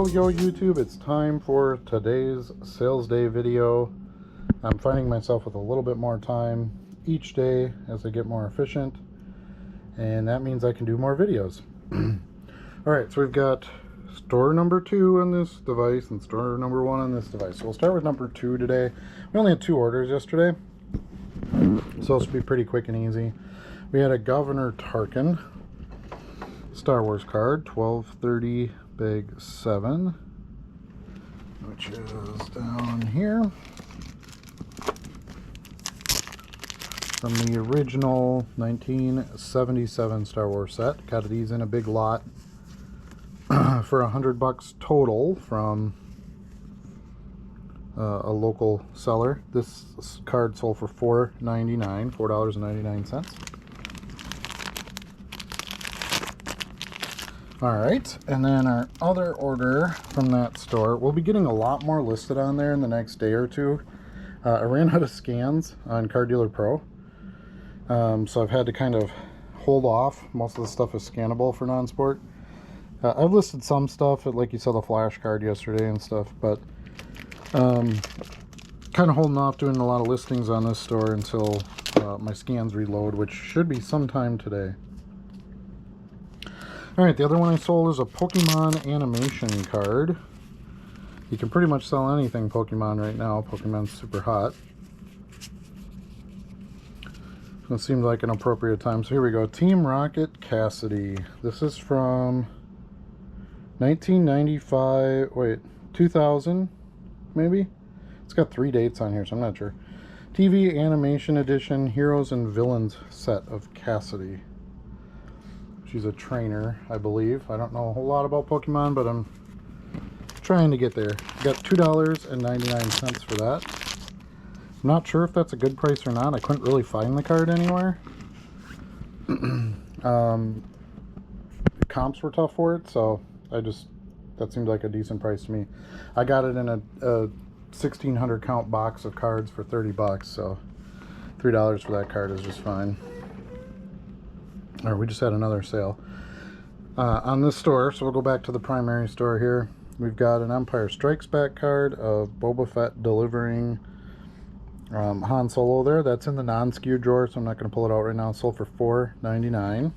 Yo YouTube, it's time for today's sales day video. I'm finding myself with a little bit more time each day as I get more efficient, and that means I can do more videos. Alright, so we've got store number 2 on this device and store number 1 on this device. So we'll start with number 2 today. We only had 2 orders yesterday, so this will be pretty quick and easy. We had a Governor Tarkin Star Wars card, 1230 bag 7, which is down here, from the original 1977 Star Wars set. Got these in a big lot for $100 total from a local seller. This card sold for $4.99. Alright, and then our other order from that store, we'll be getting a lot more listed on there in the next day or two. I ran out of scans on Car Dealer Pro, so I've had to kind of hold off. Most of the stuff is scannable for non-sport. I've listed some stuff, like you saw the flash card yesterday and stuff, but kind of holding off doing a lot of listings on this store until my scans reload, which should be sometime today. Alright, the other one I sold is a Pokemon animation card. You can pretty much sell anything Pokemon right now. Pokemon's super hot. So it seemed like an appropriate time. So here we go. Team Rocket Cassidy. This is from 1995, wait, 2000 maybe? It's got 3 dates on here, so I'm not sure. TV Animation Edition Heroes and Villains set of Cassidy. She's a trainer, I believe. I don't know a whole lot about Pokemon, but I'm trying to get there. Got $2.99 for that. I'm not sure if that's a good price or not. I couldn't really find the card anywhere. Comps were tough for it, so that seemed like a decent price to me. I got it in a 1,600 count box of cards for $30, so $3 for that card is just fine. Or we just had another sale on this store, so we'll go back to the primary store here. We've got an Empire Strikes Back card of Boba Fett delivering Han Solo there. That's in the non-skewed drawer, so I'm not going to pull it out right now. It's sold for $4.99.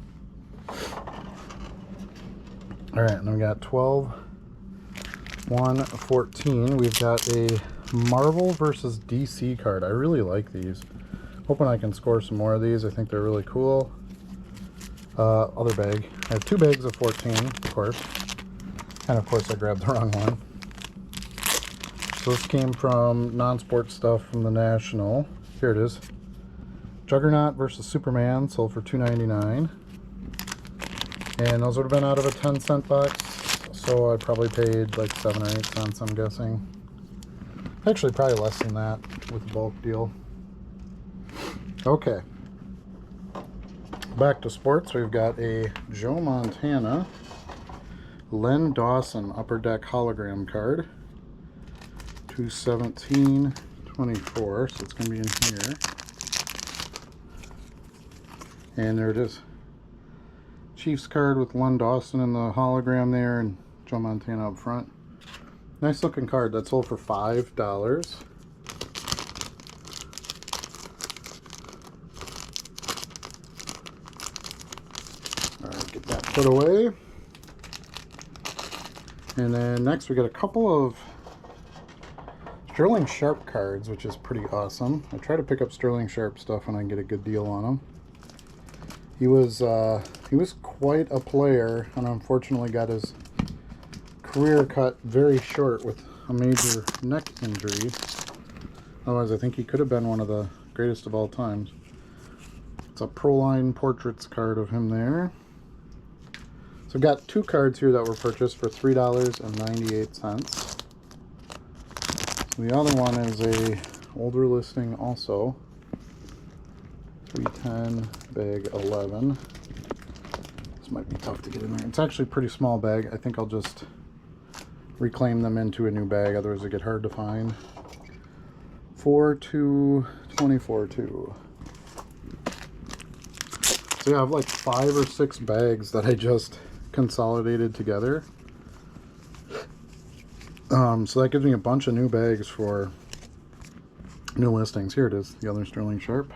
Alright, and then we got 12/1/14. We've got a Marvel versus DC card. I really like these. Hoping I can score some more of these. I think they're really cool. Other bag. I have 2 bags of 14, of course. And of course I grabbed the wrong one. So this came from non-sport stuff from the National. Here it is. Juggernaut versus Superman, sold for $2.99. And those would have been out of a 10-cent box, so I probably paid like 7 or 8 cents, I'm guessing. Actually, probably less than that with the bulk deal. Okay. Back to sports, we've got a Joe Montana Len Dawson Upper Deck hologram card. 2/17/24, so it's going to be in here. And there it is. Chiefs card with Len Dawson in the hologram there and Joe Montana up front. Nice looking card. That sold for $5. Alright, get that put away. And then next we got a couple of Sterling Sharp cards, which is pretty awesome. I try to pick up Sterling Sharp stuff when I can get a good deal on them. He was quite a player, and unfortunately got his career cut very short with a major neck injury. Otherwise, I think he could have been one of the greatest of all times. It's a Proline Portraits card of him there. So I've got 2 cards here that were purchased for $3.98. The other one is a older listing also. 310 bag 11. This might be tough to get in there. It's actually a pretty small bag. I think I'll just reclaim them into a new bag, otherwise they get hard to find. 24-2, 24-2. So yeah, I have like 5 or 6 bags that I just consolidated together. So that gives me a bunch of new bags for new listings. Here it is, the other Sterling Sharp.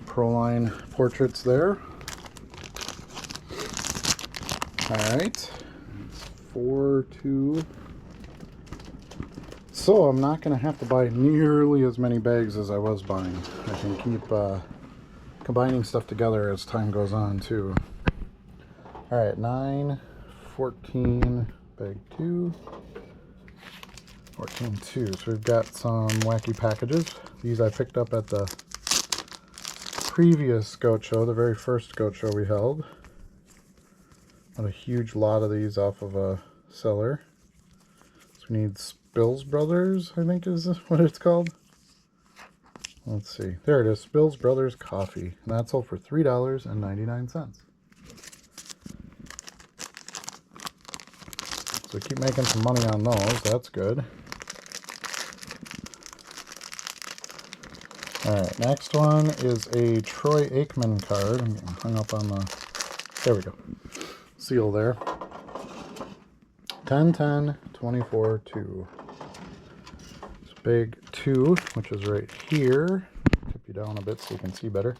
Proline portraits there. Alright. 4-2. So I'm not going to have to buy nearly as many bags as I was buying. I can keep combining stuff together as time goes on too. Alright, 9, 14, bag 2, 14-2. So we've got some wacky packages. These I picked up at the previous goat show, the very first goat show we held. Got a huge lot of these off of a seller. So we need Spills Brothers, I think is what it's called. Let's see. There it is. Spills Brothers Coffee. And that sold for $3.99. So keep making some money on those. That's good. Alright, next one is a Troy Aikman card. I'm getting hung up on the... There we go. Seal there. 10-10, 24-2. It's big 2, which is right here. Tip you down a bit so you can see better.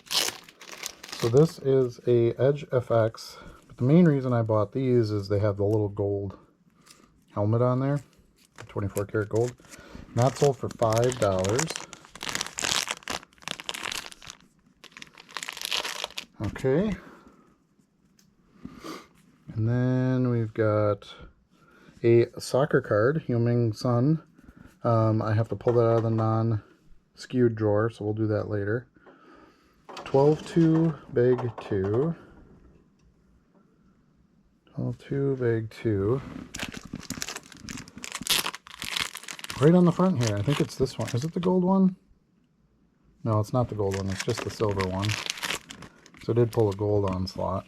So this is a Edge FX. But the main reason I bought these is they have the little gold helmet on there. 24 karat gold. And that sold for $5. Okay. And then we've got a soccer card, Heung-min Son. I have to pull that out of the non-skewed drawer, so we'll do that later. 12-2, bag 2. 12-2, bag 2. Right on the front here, I think it's this one. Is it the gold one? No, it's not the gold one, it's just the silver one. So I did pull a gold onslaught.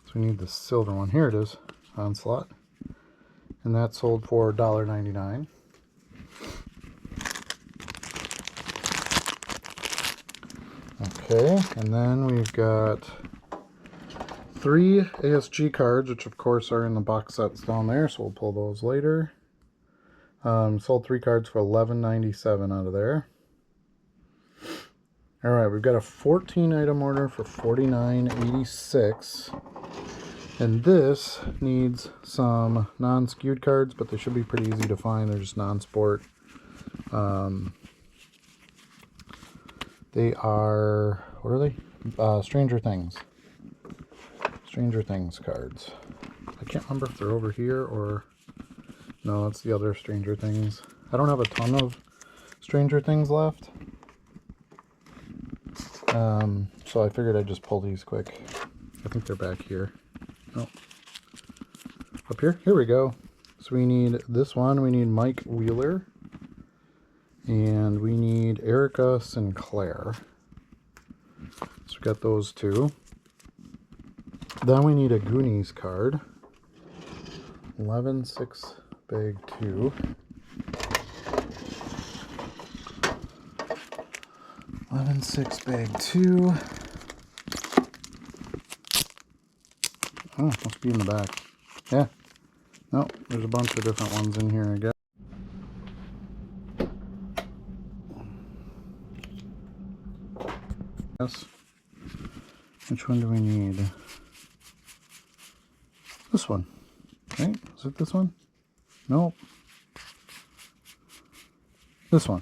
So we need the silver one. Here it is, onslaught. And that sold for $1.99. Okay, and then we've got 3 ASG cards, which of course are in the box sets down there, so we'll pull those later. Sold 3 cards for $11.97 out of there. Alright, we've got a 14 item order for $49.86. And this needs some non-skewed cards, but they should be pretty easy to find. They're just non-sport. They are, what are they? Stranger Things. Stranger Things cards. I can't remember if they're over here or... No, that's the other Stranger Things. I don't have a ton of Stranger Things left. So I figured I'd just pull these quick. I think they're back here. Oh. Up here? Here we go. So we need this one. We need Mike Wheeler. And we need Erica Sinclair. So we got those 2. Then we need a Goonies card. 11-6, bag 2. 11-6, bag 2. Oh, must be in the back. Yeah. No, there's a bunch of different ones in here, I guess. Yes. Which one do we need? This one. Right? Is it this one? Nope. This one.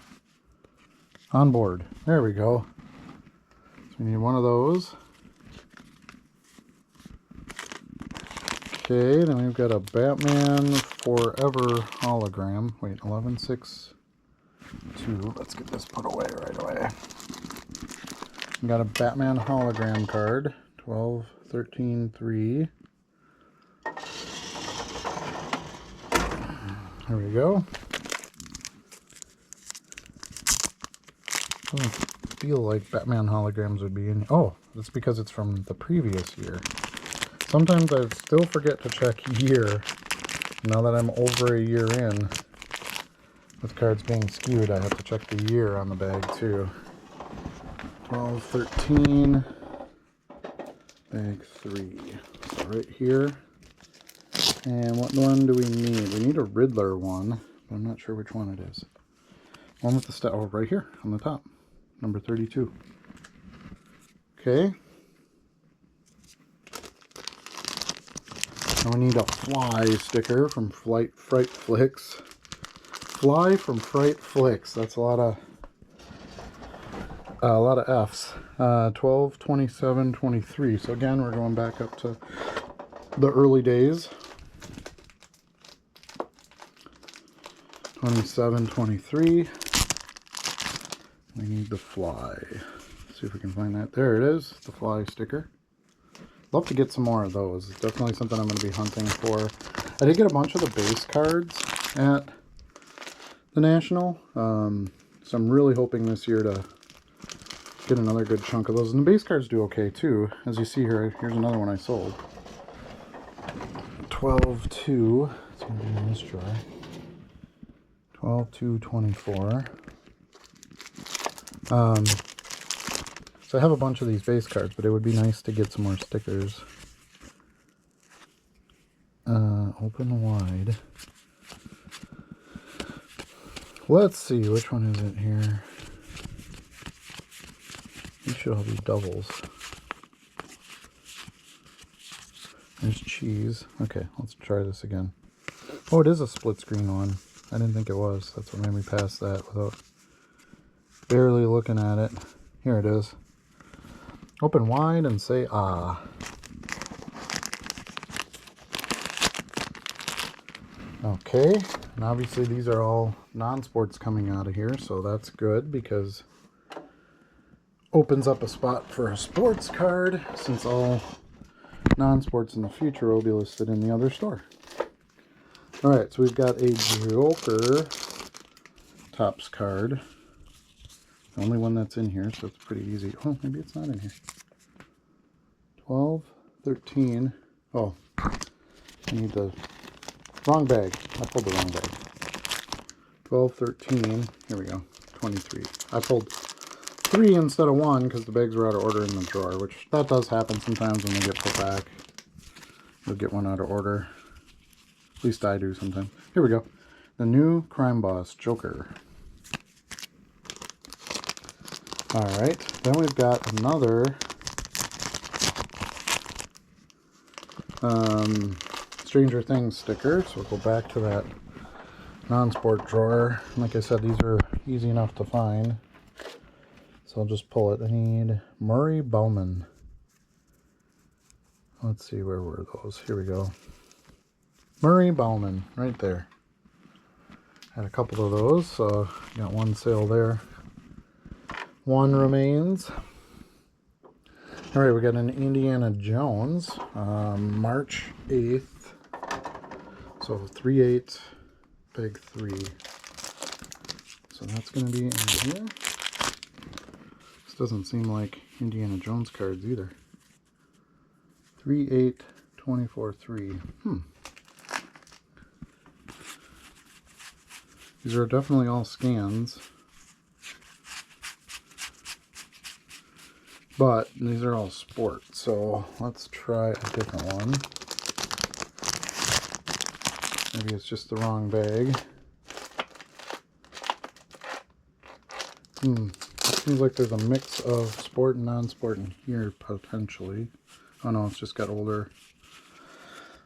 On board. There we go. So we need one of those. Okay, then we've got a Batman Forever hologram. Wait, 11-6-2. Let's get this put away right away. We got a Batman hologram card. 12-13-3. There we go. Doesn't feel like Batman holograms would be in. Oh, that's because it's from the previous year. Sometimes I still forget to check year. Now that I'm over a year in, With cards being skewed, I have to check the year on the bag too. 12, 13, bag 3. So right here. And what one do we need? We need a Riddler one, but I'm not sure which one it is. One with the oh, right here on the top, number 32. Okay. And we need a Fly sticker from Fright Flicks. Fly from Fright Flicks. That's a lot of F's. 12, 27, 23. So again, we're going back up to the early days. 27, 23. We need the Fly. Let's see if we can find that. There it is, the Fly sticker. Love to get some more of those. It's definitely something I'm going to be hunting for. I did get a bunch of the base cards at the National. So I'm really hoping this year to get another good chunk of those. And the base cards do okay too. As you see here, here's another one I sold. 12-2. It's going to be in this drawer. 12-2-24. So I have a bunch of these base cards, but it would be nice to get some more stickers. Open wide. Let's see, which one is it here? These should all be doubles. There's cheese. Okay, let's try this again. Oh, it is a split screen one. I didn't think it was. That's what made me pass that without barely looking at it. Here it is. Open wide and say ah. Okay, and obviously these are all non-sports coming out of here, so that's good because opens up a spot for a sports card since all non-sports in the future will be listed in the other store. Alright, so we've got a Joker Topps card. The only one that's in here, so it's pretty easy. Oh, maybe it's not in here. 12, 13. Oh, I need the wrong bag. I pulled the wrong bag. 12, 13. Here we go. 23. I pulled 3 instead of 1 because the bags were out of order in the drawer, which that does happen sometimes when they get put back. You'll get one out of order. At least I do sometimes. Here we go. The new Crime Boss Joker. Alright, then we've got another Stranger Things sticker. So we'll go back to that non-sport drawer. Like I said, these are easy enough to find. So I'll just pull it. I need Murray Bauman. Let's see, where were those? Here we go. Murray Bauman, right there. Had a couple of those, so got one sale there. One remains. All right, we got an Indiana Jones, March 8th. So 3/8, big 3. So that's going to be in here. This doesn't seem like Indiana Jones cards either. 3/8, 24/3. These are definitely all scans. But these are all sport, so let's try a different one. Maybe it's just the wrong bag. Seems like there's a mix of sport and non-sport in here, potentially. Oh no, it's just got older.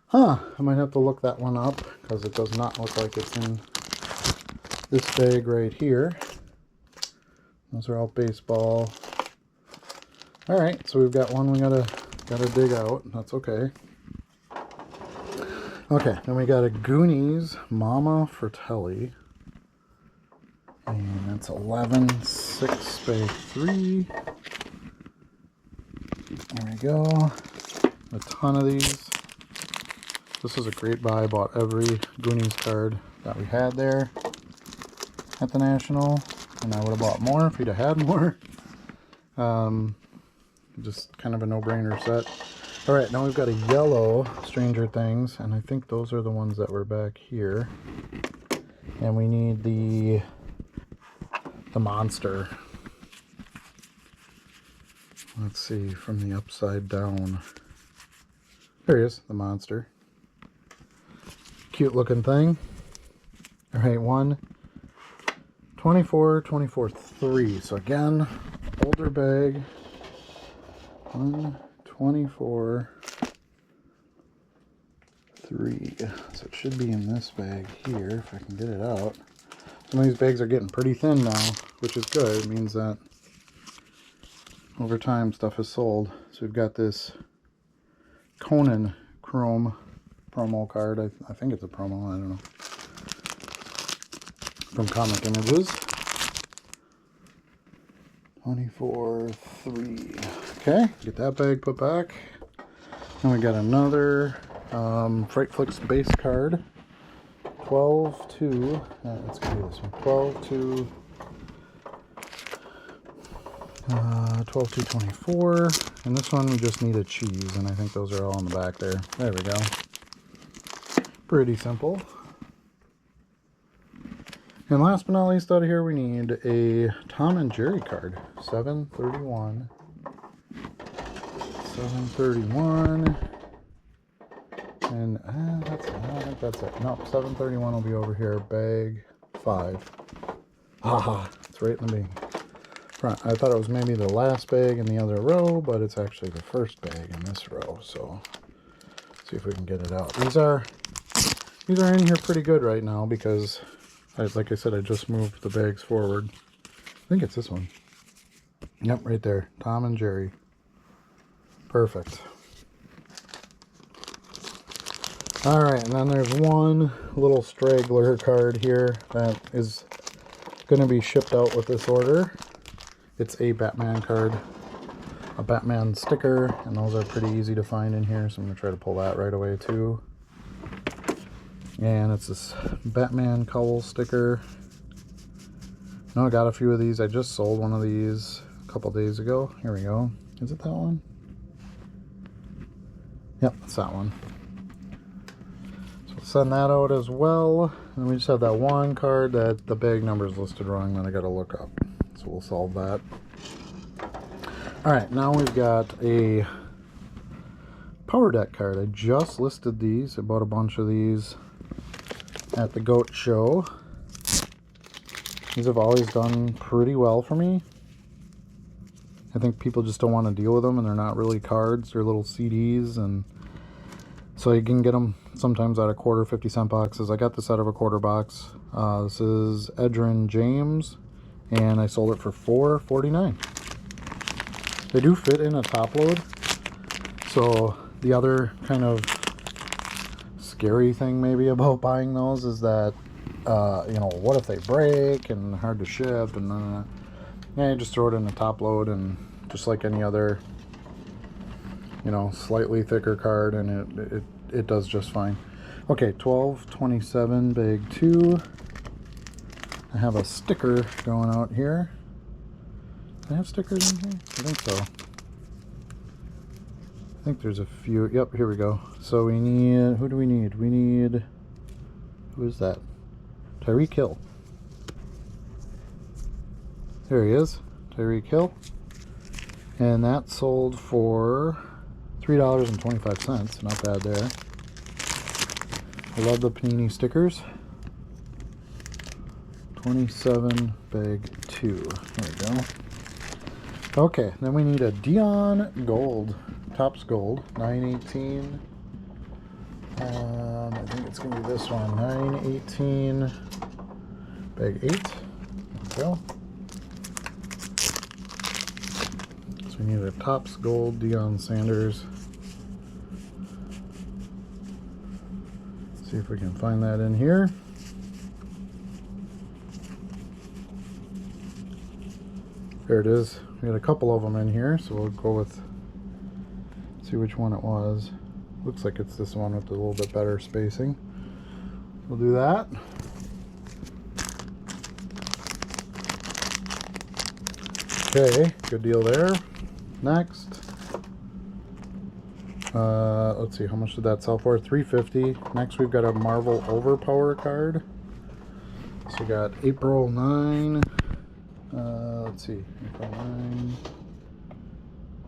Huh, I might have to look that one up, because it does not look like it's in this bag right here. Those are all baseball. Alright, so we've got one we gotta dig out. That's okay. Okay, then we got a Goonies Mama Fratelli. And that's 11/6/3. There we go. A ton of these. This is a great buy. I bought every Goonies card that we had there at the National. And I would have bought more if we'd have had more. Just kind of a no-brainer set. Alright, now we've got a yellow Stranger Things, and I think those are the ones that were back here. And we need the monster. Let's see, from the upside down. There he is, the monster. Cute looking thing. Alright, 1, 24, 24, 3. So again, older bag. 1, 24, 3. So it should be in this bag here, if I can get it out. Some of these bags are getting pretty thin now, which is good. It means that over time stuff is sold. So we've got this Conan Chrome promo card. I think it's a promo, I don't know. From Comic Images. 24, 3. Okay, get that bag put back. Then we got another Frightflix base card. 12 to, let's do this one. 12 to 24, and this one we just need a cheese, and I think those are all in the back there. There we go. Pretty simple. And last but not least out of here, we need a Tom and Jerry card. 731. 731. And I think that's it. Nope, 731 will be over here. Bag 5. Haha, it's right in the front. I thought it was maybe the last bag in the other row, but it's actually the first bag in this row. So let's see if we can get it out. These are in here pretty good right now because, like I said, I just moved the bags forward. I think it's this one. Yep, right there. Tom and Jerry. Perfect. Alright, and then there's one little straggler card here that is going to be shipped out with this order. It's a Batman card, a Batman sticker, and those are pretty easy to find in here, so I'm going to try to pull that right away too. And it's this Batman cowl sticker. Now I got a few of these. I just sold one of these a couple days ago. Here we go. Is it that one? Yep, it's that one. So we'll send that out as well. And we just have that one card that the bag number is listed wrong that I got to look up. So we'll solve that. Alright, now we've got a Power Deck card. I just listed these. I bought a bunch of these at the GOAT show. These have always done pretty well for me. I think people just don't want to deal with them, and they're not really cards. They're little CDs, and so you can get them sometimes out of quarter 50-cent boxes. I got this out of a quarter box. This is Edrin James, and I sold it for $4.49. They do fit in a top load. So the other kind of scary thing maybe about buying those is that you know, what if they break and hard to ship, and yeah, you just throw it in the top load, and just like any other, you know, slightly thicker card, and it does just fine. Okay, 1227 bag 2. I have a sticker going out here. Do I have stickers in here? I think so. I think there's a few. Yep, here we go. So we need, who do we need? We need, who is that? Tyreek Hill. There he is, Tyreek Hill. And that sold for $3.25. Not bad there. I love the Panini stickers. 27 bag 2. There we go. Okay, then we need a Dion Gold. Topps Gold. 918. I think it's going to be this one. 918 bag 8. There we go. So we need a Topps Gold Deion Sanders. See if we can find that in here. There it is. We had a couple of them in here, so we'll go with, see which one it was. Looks like it's this one with a little bit better spacing. We'll do that. Okay, good deal there. Next, let's see, how much did that sell for? $3.50. Next, we've got a Marvel Overpower card. So we got April 9. Let's see, April 9.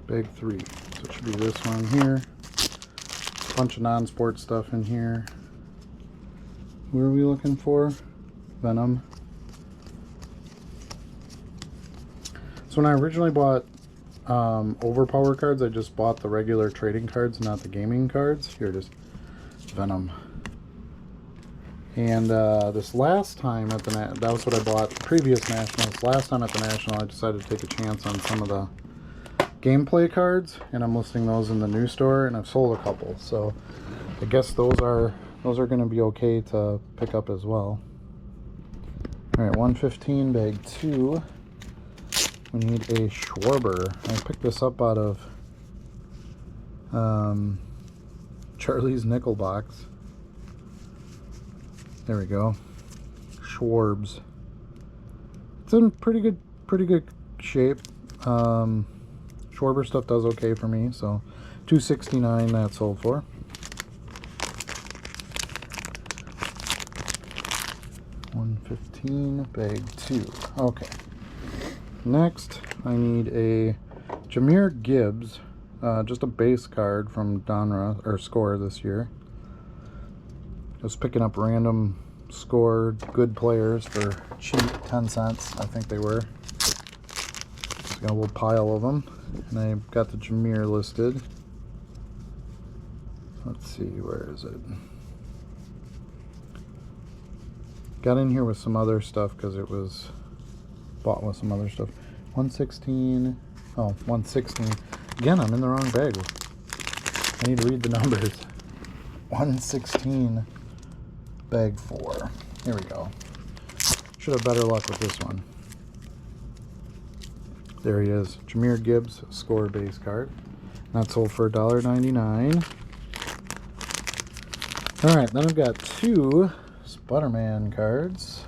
Bag 3. So it should be this one here. Bunch of non-sport stuff in here. What are we looking for? Venom. So when I originally bought Overpower cards, I just bought the regular trading cards, not the gaming cards. Here it is. Venom. And this last time at the that was what I bought the previous Nationals. Last time at the National, I decided to take a chance on some of the gameplay cards, and I'm listing those in the new store, and I've sold a couple. So I guess those are going to be okay to pick up as well. All right, 115 bag 2. We need a Schwarber. I picked this up out of Charlie's Nickel Box. There we go. Schwarbs. It's in pretty good shape. Schwarber stuff does okay for me, so $269 that sold for. $115 bag 2. Okay. Next, I need a Jahmyr Gibbs, just a base card from Donruss or Score this year. Just picking up random scored good players for cheap, 10 cents, I think they were. Just got a little pile of them, and I got the Jahmyr listed. Let's see, where is it? Got in here with some other stuff because it was bought with some other stuff. 116. Oh, 116. Again, I'm in the wrong bag. I need to read the numbers. 116 bag 4. Here we go. Should have better luck with this one. There he is. Jahmyr Gibbs Score base card. That sold for $1.99. Alright, then I've got 2 Spider-Man cards.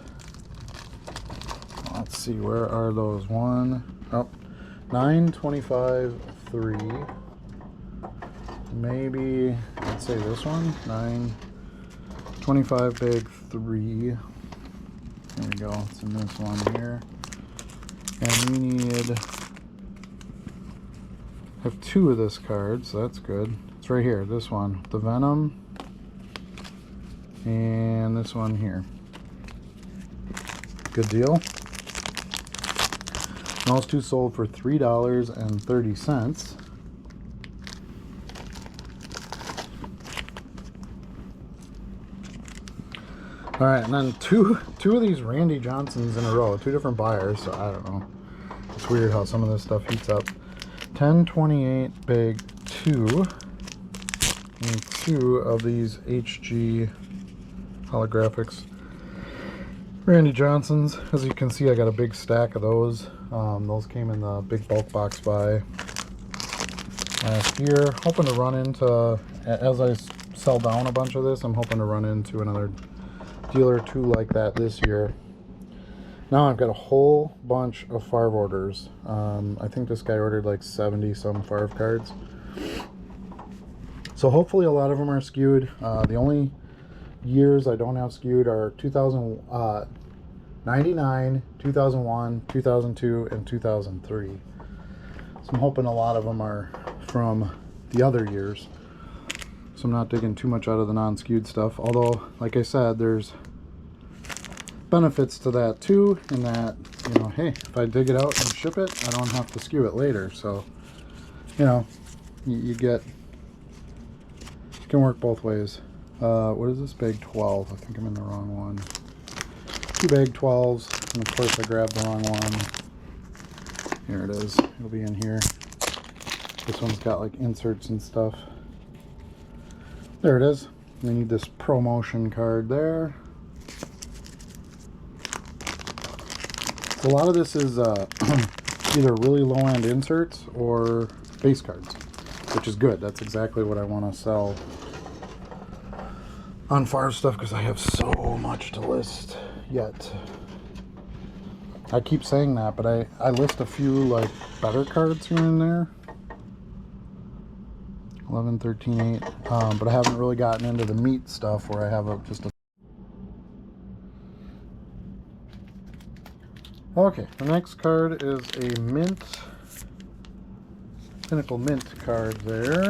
Let's see, where are those? 925 3. Maybe, let's say this one. 925 bag 3. There we go. It's in this one here. And we need, have 2 of this card, so that's good. It's right here, this one. The Venom. And this one here. Good deal. Those 2 sold for $3.30. All right, and then two of these Randy Johnsons in a row, 2 different buyers. So I don't know. It's weird how some of this stuff heats up. 1028 bag 2, and 2 of these HG holographics Randy Johnsons. As you can see, I got a big stack of those. Those came in the big bulk box buy last year. Hoping to run into, as I sell down a bunch of this, I'm hoping to run into another deal or 2 like that this year. Now I've got a whole bunch of Favre orders. I think this guy ordered like 70 some Favre cards. So hopefully a lot of them are skewed. The only years I don't have skewed are 2099, 2001, 2002, and 2003. So I'm hoping a lot of them are from the other years. So I'm not digging too much out of the non-skewed stuff. Although, like I said, there's benefits to that too, in that, you know, hey, if I dig it out and ship it, I don't have to skew it later. So, you know, you get, it can work both ways. What is this? Bag 12. I think I'm in the wrong one. 2 bag 12s, and of course I grabbed the wrong one. Here it is. It'll be in here. This one's got like inserts and stuff. There it is. We need this promotion card there. So a lot of this is either really low-end inserts or base cards, which is good. That's exactly what I want to sell on Favre stuff, because I have so much to list yet. I keep saying that, but I list a few like better cards here and there. 11, 13, 8. But I haven't really gotten into the meat stuff where I have just a... Okay, the next card is a mint, Pinnacle Mint card there.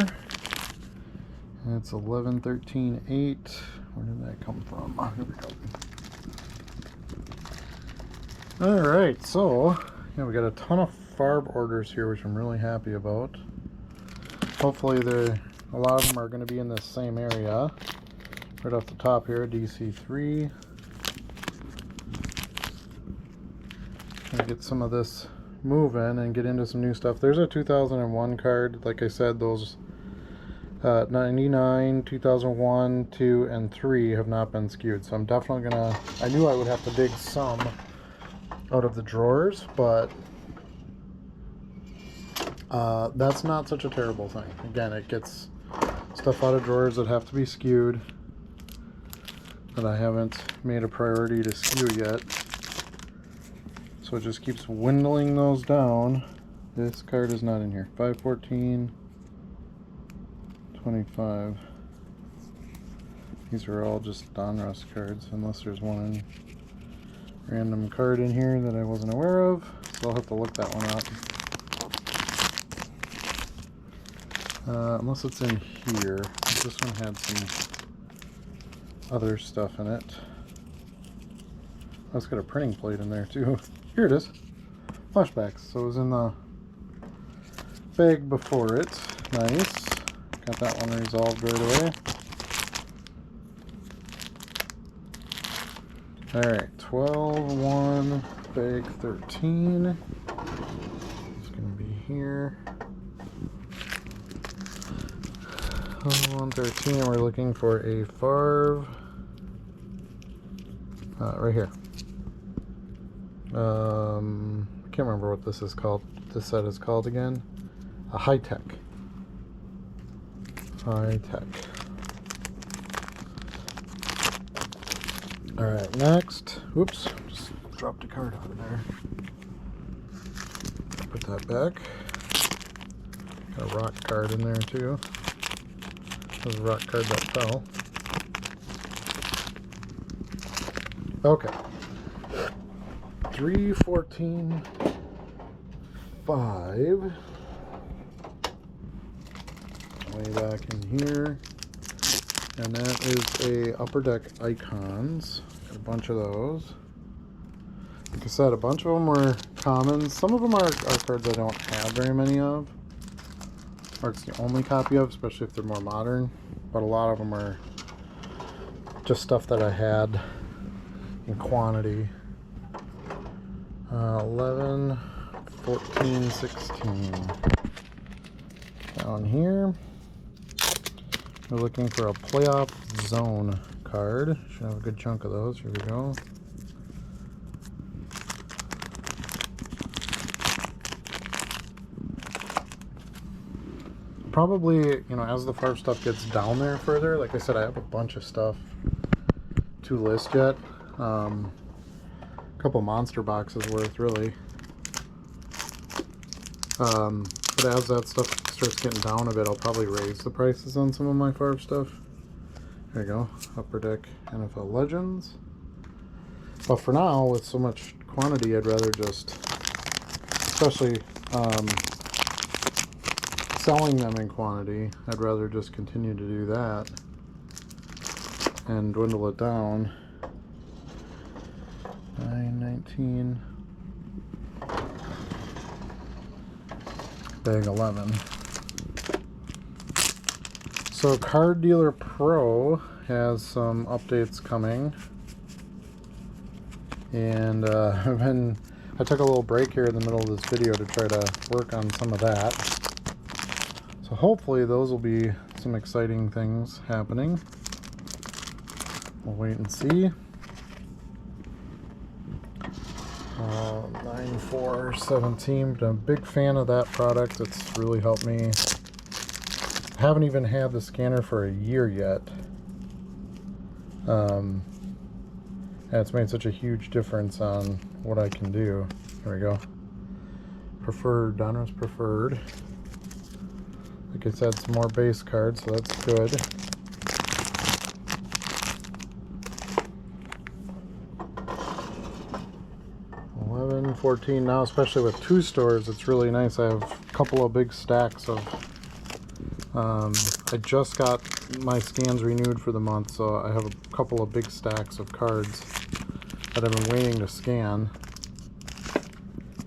And it's 11, 13, 8. Where did that come from? Oh, here we go. Alright, so yeah, we got a ton of Favre orders here, which I'm really happy about. Hopefully a lot of them are going to be in this same area. Right off the top here, DC3. Gonna get some of this moving and get into some new stuff. There's a 2001 card. Like I said, those 99, 2001, 2, and 3 have not been skewed. So I'm definitely gonna... I knew I would have to dig some out of the drawers, but that's not such a terrible thing. Again, it gets stuff out of drawers that have to be skewed that I haven't made a priority to skew yet. So it just keeps dwindling those down. This card is not in here. 514, 25. These are all just Donruss cards, unless there's one random card in here that I wasn't aware of. So I'll have to look that one up. Unless it's in here. This one had some other stuff in it. Oh, it's got a printing plate in there too. Here it is. Flashbacks. So it was in the bag before it. Nice. Got that one resolved right away. Alright, 12-1, bag 13. It's going to be here. 113, we're looking for a Favre. Right here. I can't remember what this is called. This set is called again. A High Tech. High Tech. Alright, next. Whoops, just dropped a card out of there. Put that back. Got a rock card in there too. There's a rock card that fell. Okay. 314 5. Way back in here. And that is a Upper Deck Icons. Got a bunch of those. Like I said, a bunch of them were commons. Some of them are cards I don't have very many of. Or it's the only copy of, especially if they're more modern. But a lot of them are just stuff that I had in quantity. 11, 14, 16. Down here, we're looking for a playoff zone card. Should have a good chunk of those. Here we go. Probably, you know, as the Favre stuff gets down there further, like I said, I have a bunch of stuff to list yet. A couple monster boxes worth, really. But as that stuff starts getting down a bit, I'll probably raise the prices on some of my Favre stuff. There you go, Upper Deck NFL Legends. But for now, with so much quantity, I'd rather just, especially selling them in quantity, I'd rather just continue to do that and dwindle it down. 919, bag 11. So Card Dealer Pro has some updates coming, and I took a little break here in the middle of this video to try to work on some of that. So hopefully those will be some exciting things happening. We'll wait and see. 9417, but I'm a big fan of that product. It's really helped me. I haven't even had the scanner for a year yet. And it's made such a huge difference on what I can do. There we go. Preferred, Donruss Preferred. Like I said, some more base cards, so that's good. 14 now, especially with 2 stores. It's really nice. I have a couple of big stacks of I just got my scans renewed for the month, so I have a couple of big stacks of cards that I've been waiting to scan.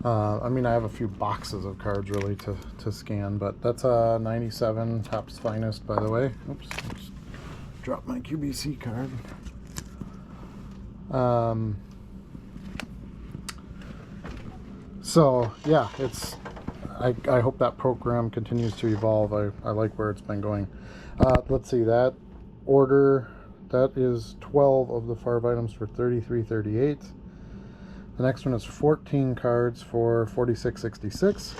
I mean, I have a few boxes of cards really to scan, but that's a 97 Topps Finest, by the way. Oops, just dropped my QBC card. So yeah, it's I hope that program continues to evolve. I like where it's been going. Let's see, that order, that is 12 of the Favre items for $33.38. The next one is 14 cards for $46.66.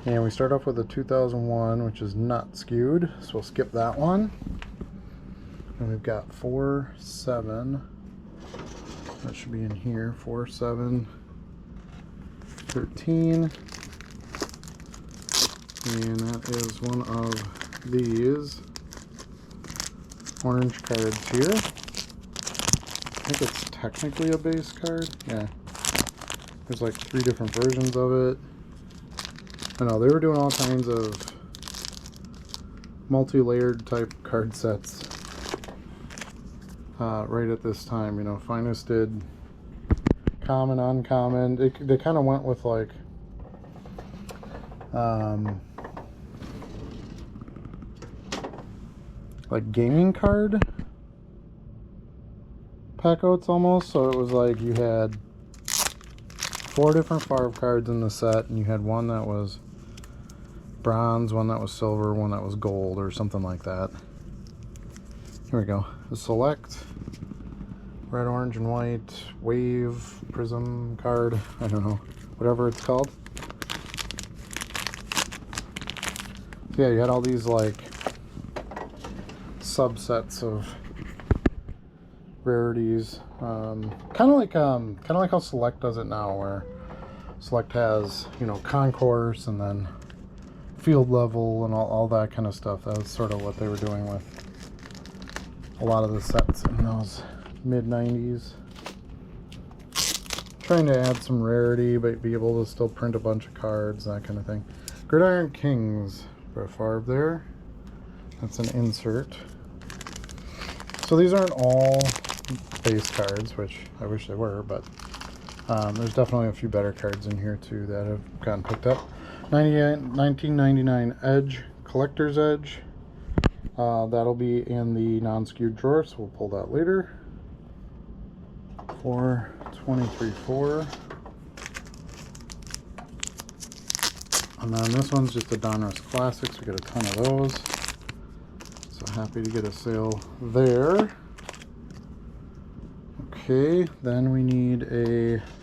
And we start off with a 2001, which is not skewed, so we'll skip that one. And we've got 4, 7. That should be in here. 4, 7, 13. And that is one of these orange cards here. I think it's technically a base card. Yeah. There's like 3 different versions of it. I know, they were doing all kinds of multi-layered type card sets right at this time. You know, Finest did common, uncommon. They kind of went with like gaming card pack outs almost. So it was like you had 4 different Favre cards in the set, and you had one that was bronze, one that was silver, one that was gold, or something like that. Here we go. The Select red, orange, and white wave prism card. I don't know, whatever it's called. So yeah, you had all these like subsets of rarities, kind of like how Select does it now, where Select has, you know, concourse and then field level and all that kind of stuff. That was sort of what they were doing with a lot of the sets in those mid-90s, trying to add some rarity but be able to still print a bunch of cards, that kind of thing. Gridiron Kings for a Favre there. That's an insert. So these aren't all base cards, which I wish they were, but there's definitely a few better cards in here too that have gotten picked up. 1999 Edge, Collector's Edge. That'll be in the non-skewed drawer, so we'll pull that later. 423.4. And then this one's just a Donruss Classics. We get a ton of those. So happy to get a sale there. Okay, then we need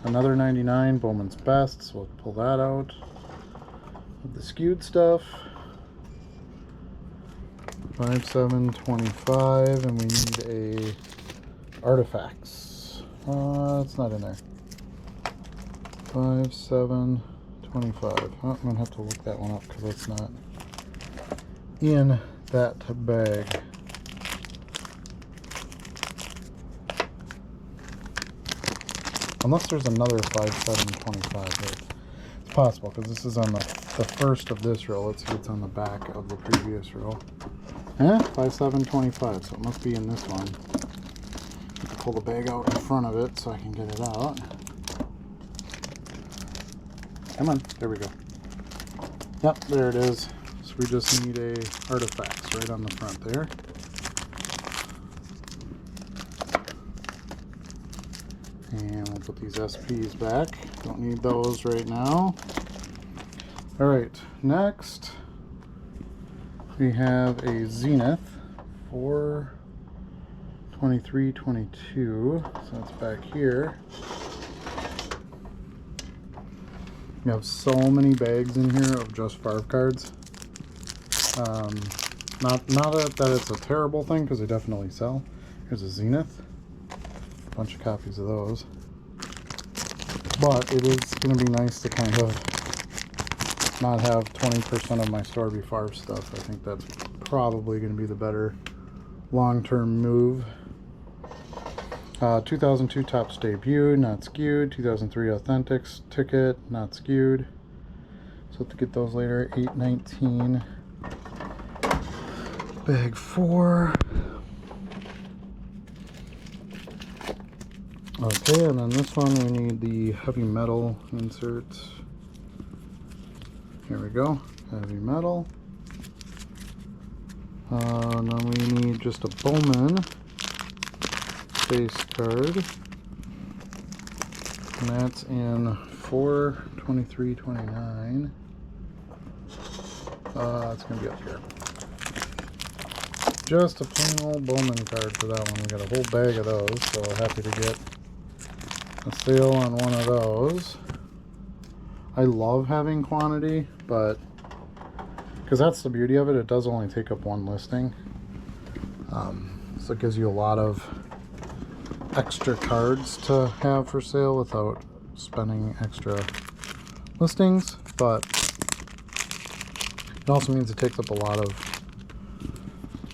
another 99 Bowman's Best, so we'll pull that out. The skewed stuff. 5725, and we need a Artifacts. It's not in there. 5725. Oh, I'm gonna have to look that one up because it's not in that bag. Unless there's another 5725 there. It's possible because this is on the first of this row. Let's see what's on the back of the previous row. Yeah, 5725, so it must be in this one. I have to pull the bag out in front of it so I can get it out. Come on, there we go. Yep, there it is. So we just need a Artifacts right on the front there. And we'll put these SPs back. Don't need those right now. Alright, next we have a Zenith 42322. So it's back here. We have so many bags in here of just Favre cards. Not that it's a terrible thing, because they definitely sell. Here's a Zenith. A bunch of copies of those. But it is going to be nice to kind of not have 20% of my store be Favre stuff. I think that's probably going to be the better long-term move. 2002 Topps Debut, not skewed. 2003 Authentics ticket, not skewed. So we'll have to get those later. 819. Bag 4. Okay, and then this one we need the heavy metal inserts. Here we go, heavy metal. And then we need just a Bowman base card. And that's in 4/23/29. It's going to be up here. Just a plain old Bowman card for that one. We got a whole bag of those, so happy to get a sale on one of those. I love having quantity, but because that's the beauty of it, it does only take up one listing. So it gives you a lot of extra cards to have for sale without spending extra listings, but it also means it takes up a lot of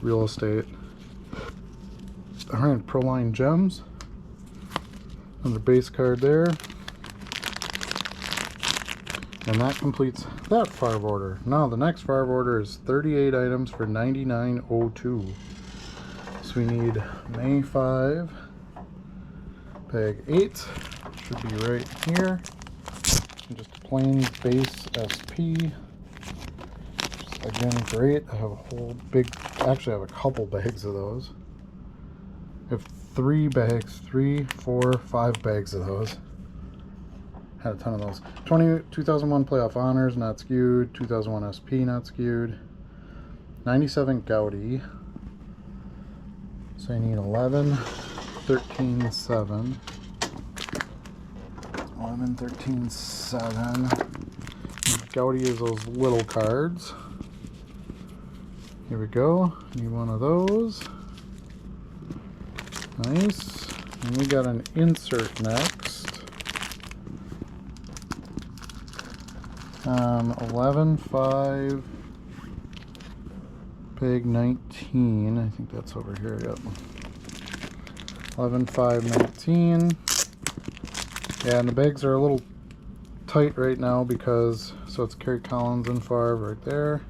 real estate. Alright, Proline Gems. Another base card there. And that completes that Favre order. Now the next Favre order is 38 items for $99.02. So we need May 5, bag 8. Should be right here. And just a plain base SP. Again, great. I have a whole big, actually I have a couple bags of those. I have 3 bags, 3, 4, 5 bags of those. Had a ton of those. 2001 Playoff Honors, not skewed. 2001 SP, not skewed. 97 Gaudy. So I need 11, 13, 7. 11, 13, 7. Gaudy is those little cards. Here we go. Need one of those. Nice. And we got an insert next. 11/5 bag 19. I think that's over here. Yep. 11/5/19. Yeah, and the bags are a little tight right now because so it's Kerry Collins and Favre right there.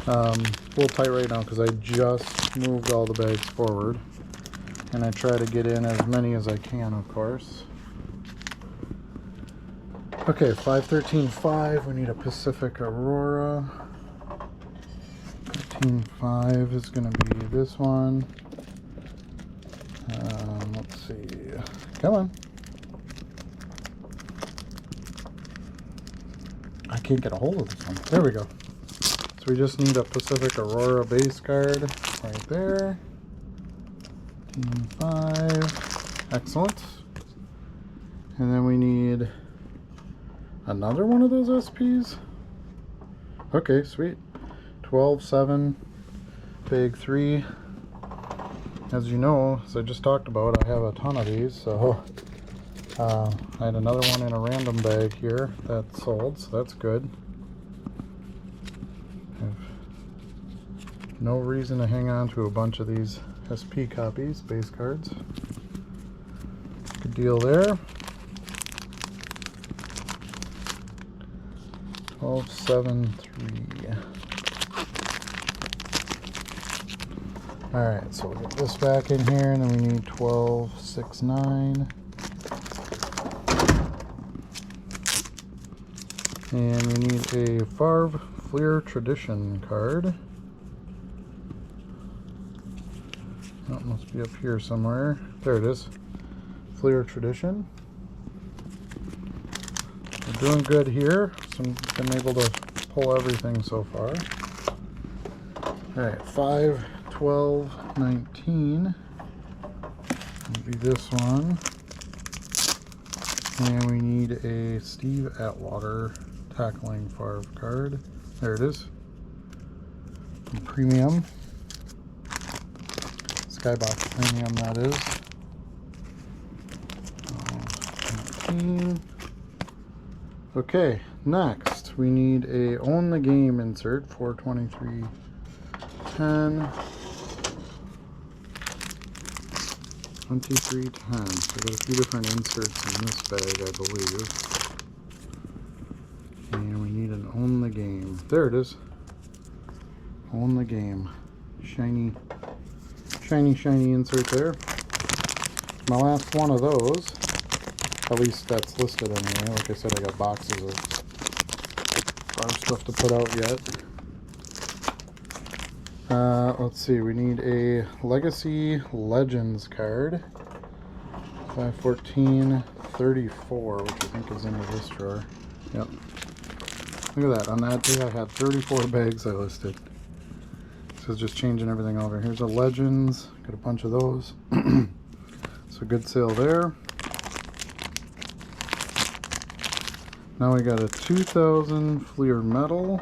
A little tight right now because I just moved all the bags forward, and I try to get in as many as I can, of course. Okay, 5/13/5, we need a Pacific Aurora. 13/5 is going to be this one. Let's see. Come on. I can't get a hold of this one. There we go. So we just need a Pacific Aurora base card right there. 13/5. Excellent. And then we need another one of those SPs? Okay, sweet. 12/7, bag 3. As you know, as I just talked about, I have a ton of these, so I had another one in a random bag here that sold, so that's good. I have no reason to hang on to a bunch of these SP copies, base cards. Good deal there. 12/7/3. Alright, so we'll get this back in here, and then we need 12/6/9. And we need a Favre Fleer Tradition card. That must be up here somewhere. There it is. Fleer Tradition. We're doing good here. So I've been able to pull everything so far. Alright, 5/12/19. Will be this one. And we need a Steve Atwater tackling Favre card. There it is. Premium. Skybox Premium, that is. 19. Okay, next we need a Own the Game insert, 4/23/10. 2310. So I got a few different inserts in this bag, I believe. And we need an Own the Game. There it is. Own the Game. Shiny, shiny, shiny insert there. My last one of those. At least that's listed anyway. Like I said, I got boxes of Favre stuff to put out yet. Let's see, we need a Legacy Legends card. 51434, which I think is into this drawer. Yep. Look at that. On that day I had 34 bags I listed. So it's just changing everything over. Here's a Legends. Got a bunch of those. So good sale there. Now we got a 2000 Fleer Metal.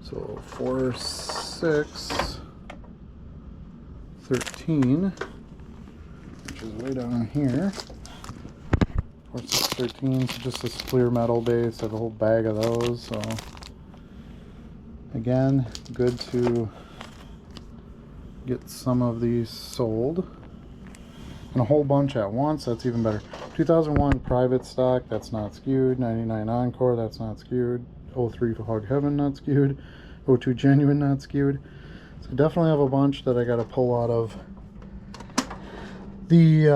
So 4, 6, 13, which is way down here. 4, 6, 13. So just this Fleer Metal base. I have a whole bag of those. So again, good to get some of these sold. And a whole bunch at once, that's even better. 2001 private stock, that's not skewed. 99 Encore, that's not skewed. 03 Hog Heaven, not skewed. 02 Genuine, not skewed. So definitely have a bunch that I got to pull out of the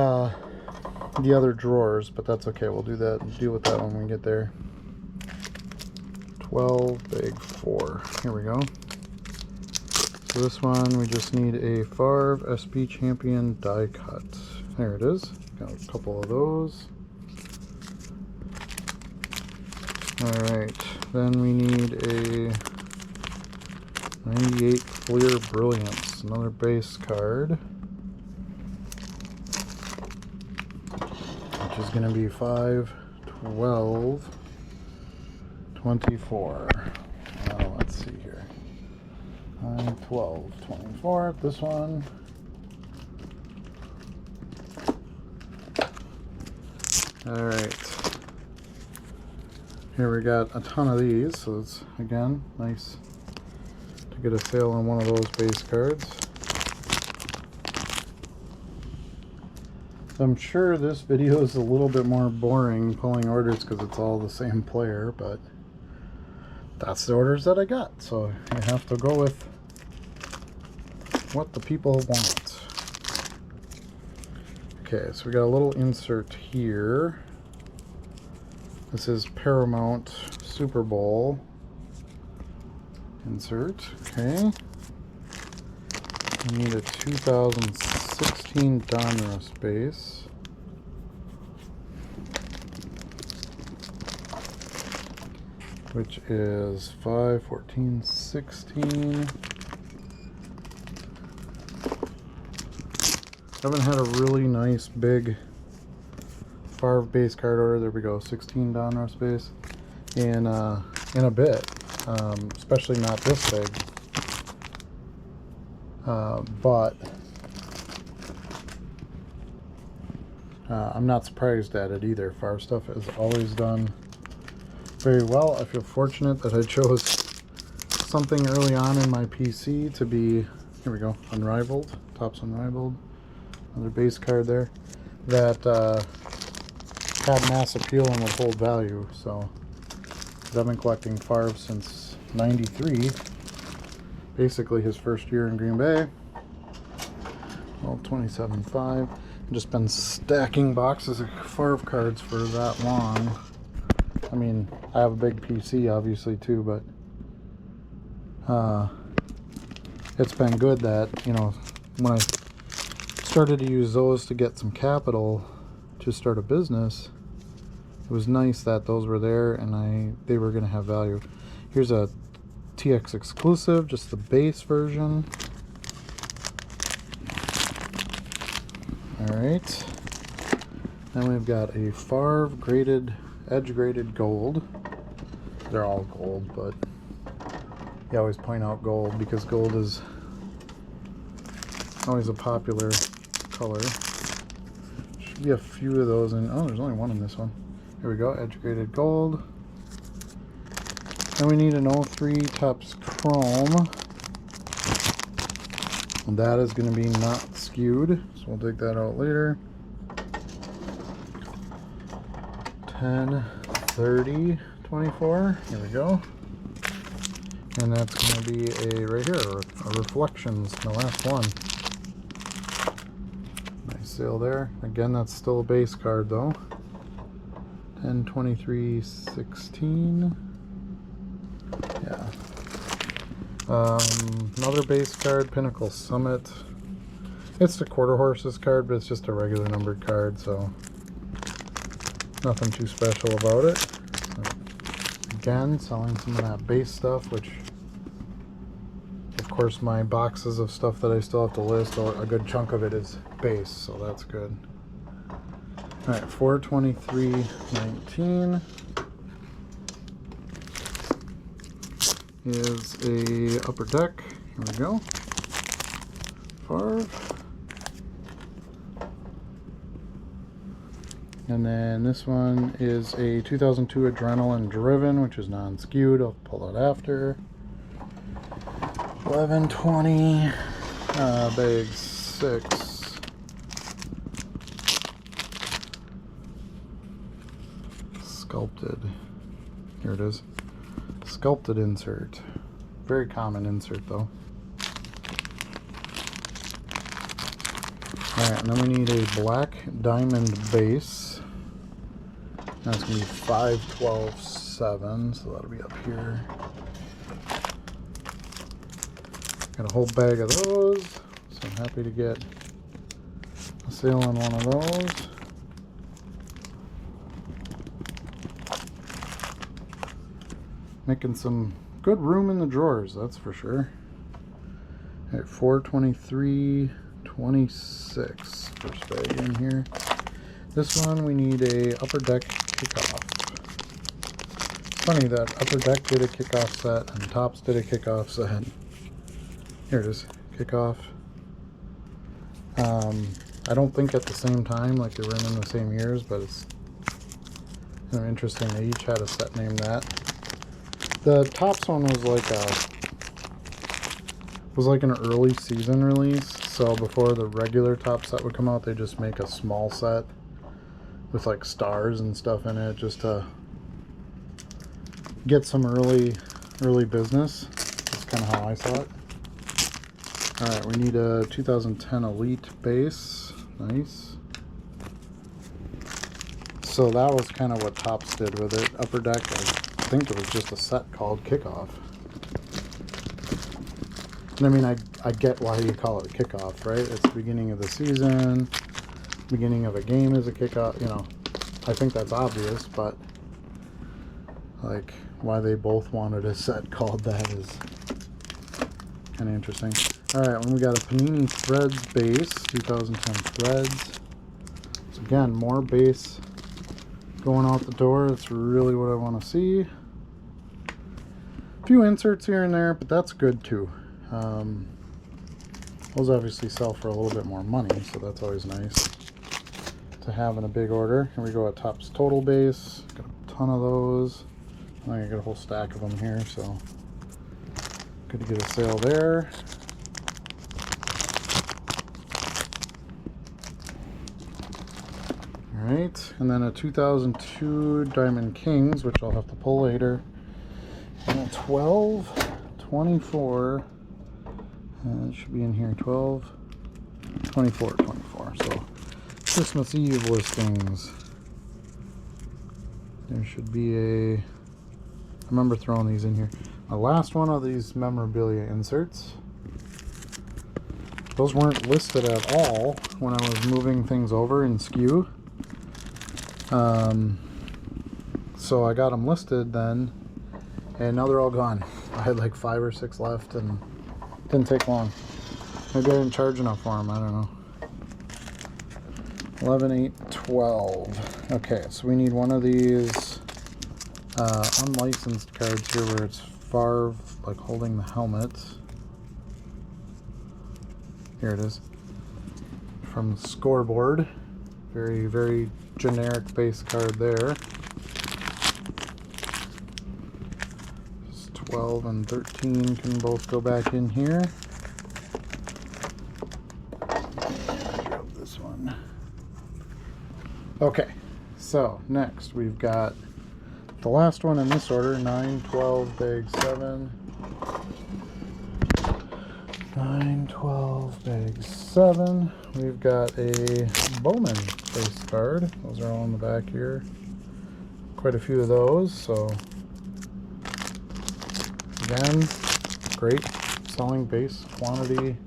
other drawers, but that's okay. We'll do that and deal with that when we get there. 12 bag 4. Here we go. So this one, we just need a Favre SP Champion die cut. There it is. Got a couple of those. Alright, then we need a 98 Fleer Brilliance, another base card, which is going to be 5, 12, 24. Let's see here. 5, 12, 24. This one. Alright. Here we got a ton of these, so it's, again, nice to get a sale on one of those base cards. I'm sure this video is a little bit more boring pulling orders because it's all the same player, but that's the orders that I got, so you have to go with what the people want. Okay, so we got a little insert here. This is Paramount Super Bowl insert. Okay. We need a 2016 Donruss base. Which is 5, 14, 16. Haven't had a really nice big Favre base card order. There we go, 16 Donruss base in a bit, especially not this big. But I'm not surprised at it either. Favre stuff has always done very well. I feel fortunate that I chose something early on in my PC to be, here we go, Unrivaled, Topps Unrivaled. Another base card there that had mass appeal and would hold value. So I've been collecting Favre since '93, basically his first year in Green Bay. Well, 27.5. I've just been stacking boxes of Favre cards for that long. I mean, I have a big PC obviously too, but it's been good that, you know, when I started to use those to get some capital to start a business, it was nice that those were there and they were going to have value. Here's a TX exclusive, just the base version. Alright, then we've got a Favre graded, edge graded gold. They're all gold, but you always point out gold because gold is always a popular color. Should be a few of those in, oh, there's only one in this one. Here we go, edge graded gold. And we need an 03 Topps Chrome. That is going to be not skewed, so we'll take that out later. 10, 30, 24. Here we go. And that's going to be a, right here, a Reflections, the last one. Nice sale there. Again, that's still a base card though. 10, 23, 16. Yeah. Another base card, Pinnacle Summit. It's the Quarter Horses card, but it's just a regular numbered card, so nothing too special about it. So, again, selling some of that base stuff, which, of course, my boxes of stuff that I still have to list, a good chunk of it is base, so that's good. All right, 423.19 is a Upper Deck. Here we go. Favre. And then this one is a 2002 Adrenaline Driven, which is non-skewed. I'll pull it after. 1120, bag 6. Sculpted. Here it is. Sculpted insert. Very common insert though. Alright, and then we need a black diamond base. That's going to be 512.7, so that'll be up here. Got a whole bag of those, so I'm happy to get a sale on one of those. Making some good room in the drawers, that's for sure. At 423.26, first bag in here. This one we need a Upper Deck kickoff. It's funny that Upper Deck did a kickoff set and Tops did a kickoff set. Here it is, kickoff. I don't think at the same time, like they were in the same years, but it's interesting. They each had a set named that. The Tops one was like an early season release, so before the regular Top set would come out, they just make a small set with like stars and stuff in it just to get some early business. That's kind of how I saw it. Alright, we need a 2010 Elite base. Nice. So that was kind of what Tops did with it. Upper Deck, I think it was just a set called Kickoff. And I mean, I get why you call it a kickoff, right? It's the beginning of the season. Beginning of a game is a kickoff, you know. I think that's obvious, but like why they both wanted a set called that is kind of interesting. Alright, when we got a Panini Threads base, 2010 Threads. So again, more base going out the door. That's really what I want to see. A few inserts here and there, but that's good too. Those obviously sell for a little bit more money, so that's always nice to have in a big order. Here we go at Topps Total base. Got a ton of those. I got a whole stack of them here, so good to get a sale there. Alright, and then a 2002 Diamond Kings, which I'll have to pull later. And a 12, 24, it should be in here, 12, 24, 24. So Christmas Eve listings. There should be a, I remember throwing these in here. My last one of these memorabilia inserts. Those weren't listed at all when I was moving things over in SKU. So I got them listed then, and now they're all gone. I had like 5 or 6 left, and it didn't take long. Maybe I didn't charge enough for them, I don't know. 11, 8, 12. Okay, so we need one of these unlicensed cards here where it's Favre, like holding the helmet. Here it is. From the Scoreboard. Very, very generic base card there. 12 and 13 can both go back in here. Okay, so next we've got the last one in this order, 912 bag 7. 912 bag 7. We've got a Bowman base card. Those are all in the back here. Quite a few of those, so again, great selling base quantity,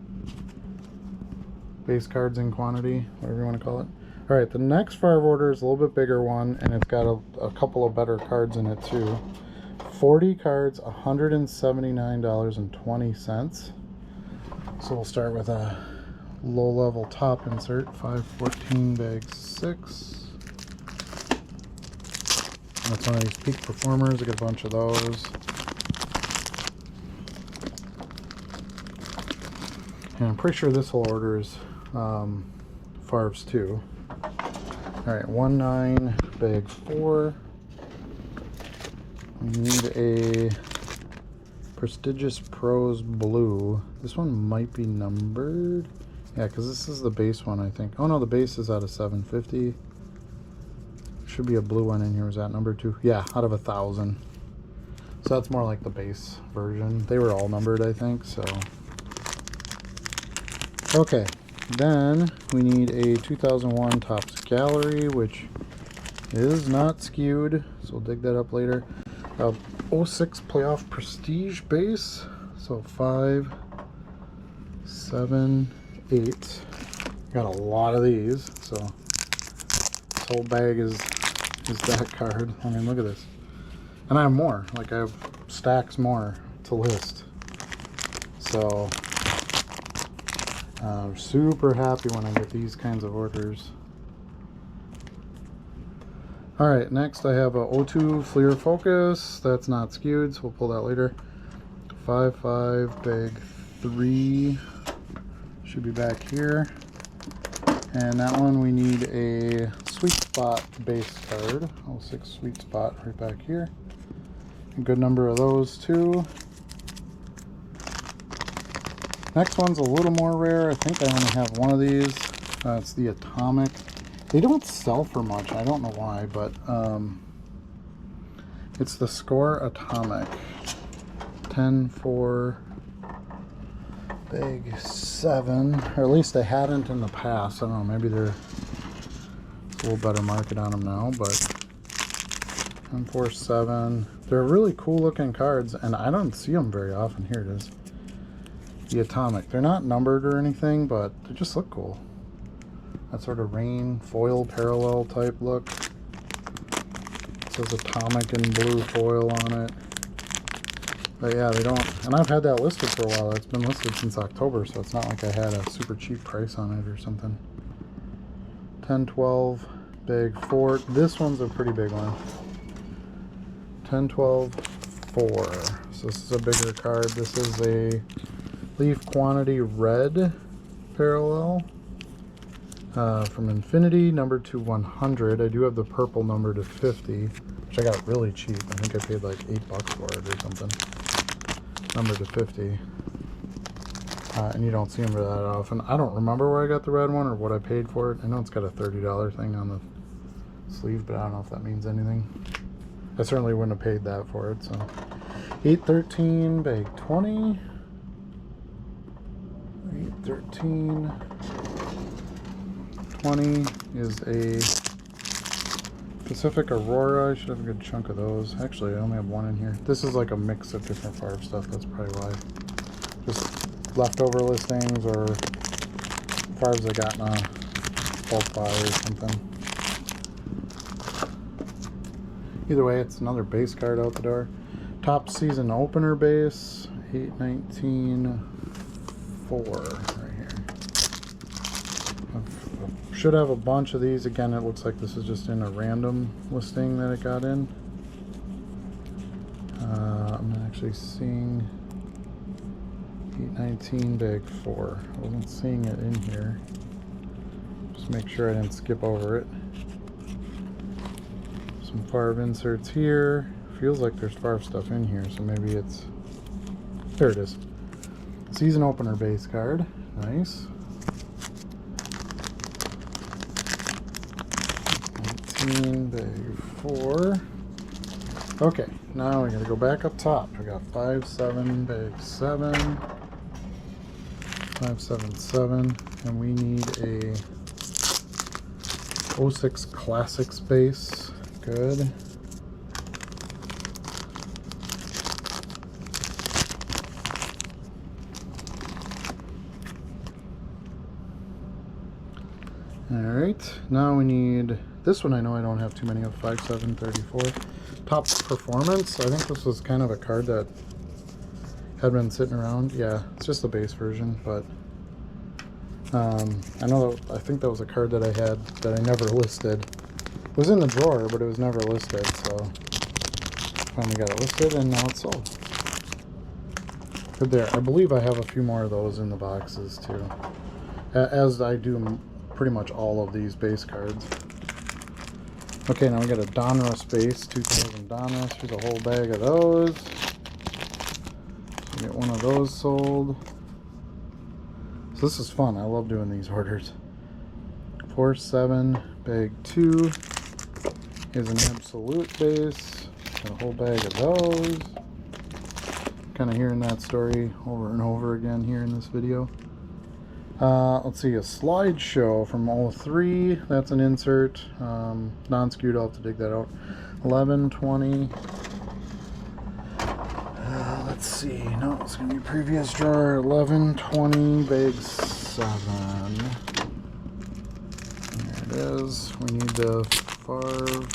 base cards in quantity, whatever you want to call it. All right, the next Favre order is a little bit bigger one, and it's got a couple of better cards in it too. 40 cards, $179.20. So we'll start with a low-level top insert, 514 bag 6. That's one of these peak performers. I got a bunch of those. And I'm pretty sure this whole order is Favre's too. Alright, 19 bag 4. We need a Prestigious Pros Blue. This one might be numbered. Yeah, because this is the base one, I think. Oh no, the base is out of 750. Should be a blue one in here. Was that number 2? Yeah, out of 1,000. So that's more like the base version. They were all numbered, I think, so. Okay, then we need a 2001 Topps Gallery, which is not skewed, so we'll dig that up later. 06 Playoff Prestige base, so 5, 7, 8. Got a lot of these, so this whole bag is that card. I mean, look at this. And I have more, like I have stacks more to list. So I'm super happy when I get these kinds of orders. Alright, next I have a 02 Fleer Focus. That's not skewed, so we'll pull that later. 5.5 bag 3. Should be back here. And that one we need a Sweet Spot base card. 06 Sweet Spot right back here. A good number of those too. Next one's a little more rare. I think I only have one of these. It's the Atomic. They don't sell for much. I don't know why, but it's the Score Atomic. 10-4 bag 7. Or at least they hadn't in the past. I don't know. Maybe there's a little better market on them now, but 10-4 7. They're really cool looking cards, and I don't see them very often. Here it is. The Atomic. They're not numbered or anything, but they just look cool. That sort of rain foil parallel type look. It says Atomic in blue foil on it. But yeah, they don't, and I've had that listed for a while. It's been listed since October, so it's not like I had a super cheap price on it or something. 10-12 bag 4. This one's a pretty big one. 10-12 4. So this is a bigger card. This is a Leaf Quantity Red parallel from Infinity, number to 100. I do have the purple number to 50, which I got really cheap. I think I paid like $8 for it or something. Number to 50. And you don't see them that often. I don't remember where I got the red one or what I paid for it. I know it's got a $30 thing on the sleeve, but I don't know if that means anything. I certainly wouldn't have paid that for it. So 813 bag 20. 813 20 is a Pacific Aurora. I should have a good chunk of those. Actually, I only have one in here. This is like a mix of different Favre stuff. That's probably why. Just leftover listings or Favres I got in a bulk buy or something. Either way, it's another base card out the door. Top season opener base, 819-4 right here. I should have a bunch of these. Again, it looks like this is just in a random listing that it got in. I'm actually seeing 819 bag 4. I wasn't seeing it in here. Just make sure I didn't skip over it. Some Favre inserts here. Feels like there's Favre stuff in here, so maybe it's... There it is. Season opener base card. Nice. 513, bag 4. Okay, now we gotta go back up top. I got 5-7, bag 7. 577, and we need a 06 Classics base. Good. Alright, now we need this one. I know I don't have too many of. 5734 Top Performance. I think this was kind of a card that had been sitting around. Yeah, it's just the base version, but I think that was a card that I had that I never listed. It was in the drawer, but it was never listed, so finally got it listed, and now it's sold. Good there. I believe I have a few more of those in the boxes too, as I do pretty much all of these base cards. Okay, now we got a Donruss base, 2000 Donruss. Here's a whole bag of those. So get one of those sold. So this is fun. I love doing these orders. 47, bag 2. Here's an Absolute base. Got a whole bag of those. Kind of hearing that story over and over again here in this video. Let's see, a Slideshow from 03. That's an insert. Non-skewed, I'll have to dig that out. 11, 20. Let's see. No, it's going to be previous drawer. 11, 20, bag 7. There it is. We need the Favre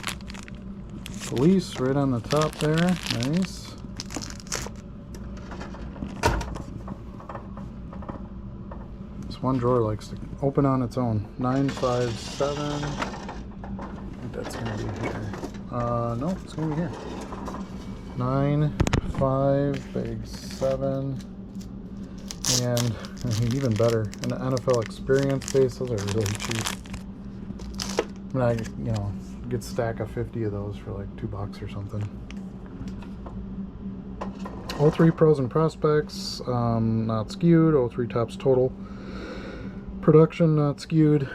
Police right on the top there. Nice. One drawer likes to open on its own. 957. I think that's going to be here. No, it's going to be here. 9, 5, bag 7. And even better, an NFL Experience base. Those are really cheap. I mean, get a stack of 50 of those for like $2 or something. 03 Pros and Prospects, not skewed. 03 Tops Total Production, not skewed.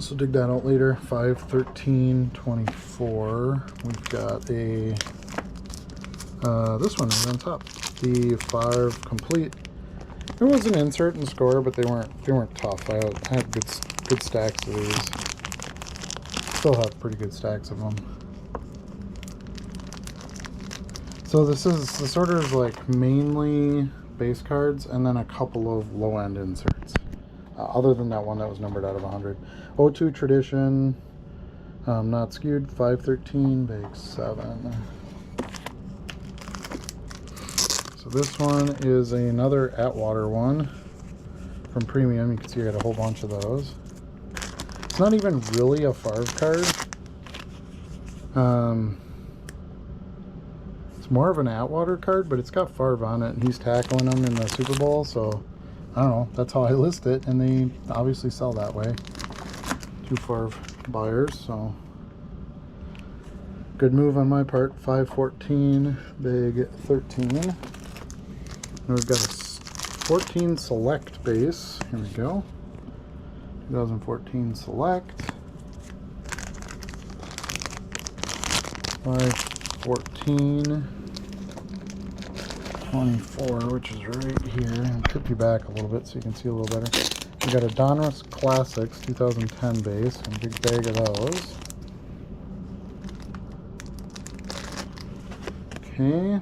So dig that out later. 51324. We've got a this one right on top. The Favre Complete. It was an insert and score, but they weren't tough. I had good stacks of these. Still have pretty good stacks of them. So this order is like mainly base cards and then a couple of low end inserts. Other than that one that was numbered out of 100. 02 Tradition, not skewed. 513, bag 7. So this one is another Atwater one from Premium. You can see I got a whole bunch of those. It's not even really a Favre card. It's more of an Atwater card, but it's got Favre on it, and he's tackling them in the Super Bowl, so I don't know, that's how I list it, and they obviously sell that way. 2 Favre buyers, so good move on my part. 514, bag 13. And we've got a 14 Select base. Here we go. 2014 Select. 514. 24, which is right here. I'll tip you back a little bit so you can see a little better. We got a Donruss Classics 2010 base, and a big bag of those. Okay.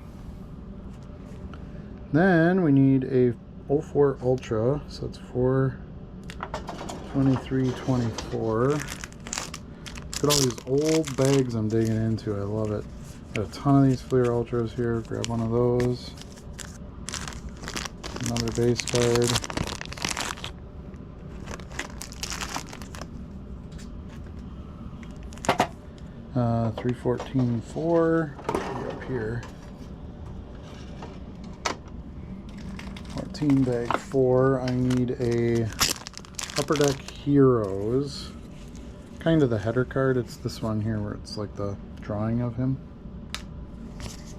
Then we need a 04 Ultra, so it's 42324. Look at all these old bags I'm digging into. I love it. Got a ton of these Fleer Ultras here. Grab one of those. Another base card. Uh, 314.4 up here. 14 bag 4. I need a Upper Deck Heroes. Kind of the header card. It's this one here where it's like the drawing of him.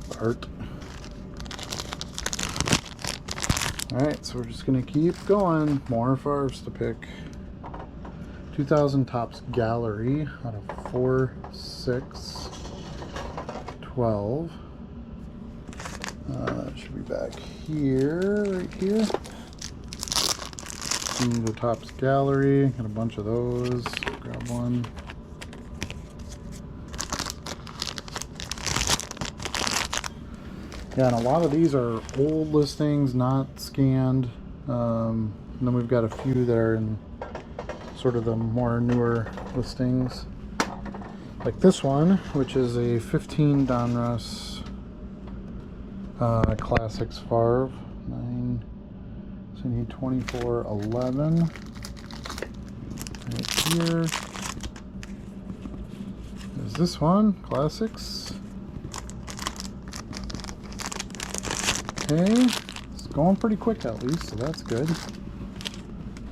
The art. Alright, so we're just going to keep going. More Favres to pick. 2000 Topps Gallery out of 4, 6, 12. That should be back here, right here. The Topps Gallery, got a bunch of those. Grab one. Yeah, and a lot of these are old listings, not scanned. And then we've got a few that are in sort of the more newer listings. Like this one, which is a 15 Donruss Classics Favre. 9. So you need 2411 right here. There's this one, Classics. Okay, it's going pretty quick at least, so that's good.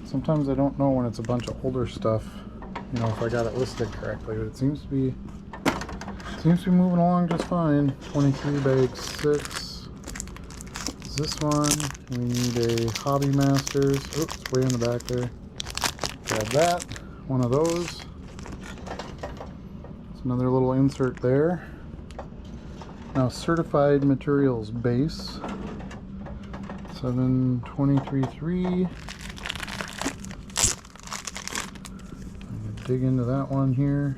Sometimes I don't know when it's a bunch of older stuff, you know, if I got it listed correctly, but it seems to be moving along just fine. 23 bag 6. This one, we need a Hobby Masters. Oops, it's way in the back there. Grab that, one of those. It's another little insert there. Now, Certified Materials Base. 723.3. I'm gonna dig into that one here.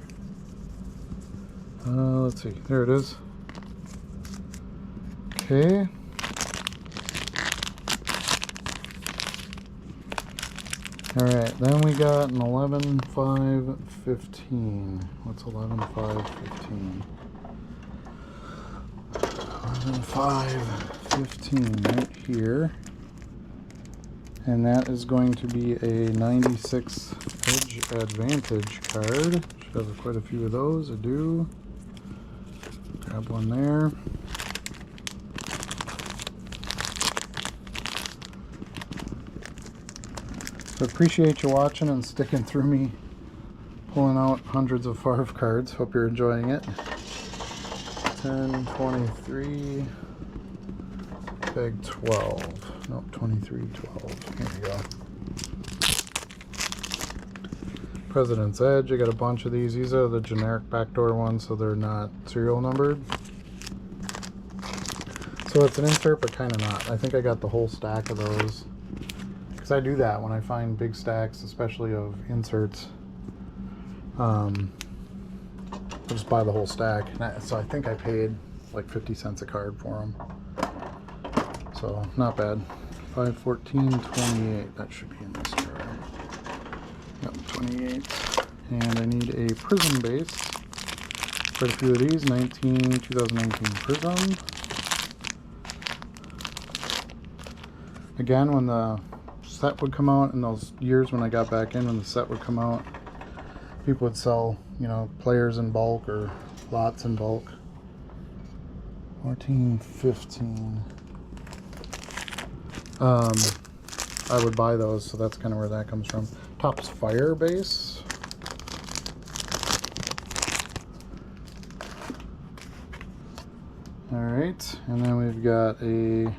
Let's see, there it is. Okay. Alright, then we got an 11.5.15. What's 11.5.15? 11.5.15 right here. And that is going to be a 96 Edge Advantage card. Should have quite a few of those. I do. Grab one there. So appreciate you watching and sticking through me pulling out hundreds of Favre cards. Hope you're enjoying it. 1023 bag 12. Nope, 2312. Here we go. President's Edge. I got a bunch of these. These are the generic backdoor ones, so they're not serial numbered. So it's an insert, but kind of not. I think I got the whole stack of those. Because I do that when I find big stacks, especially of inserts. I'll just buy the whole stack. So I think I paid like 50 cents a card for them. So not bad. 514.28. That should be in this jar. Yep, 28. And I need a Prism base. Quite a few of these. 2019 Prism. Again, when the set would come out, in those years when I got back in, when the set would come out, people would sell, you know, players in bulk or lots in bulk. 14, 15. I would buy those, so that's kind of where that comes from. Topps Fire base. Alright, and then we've got a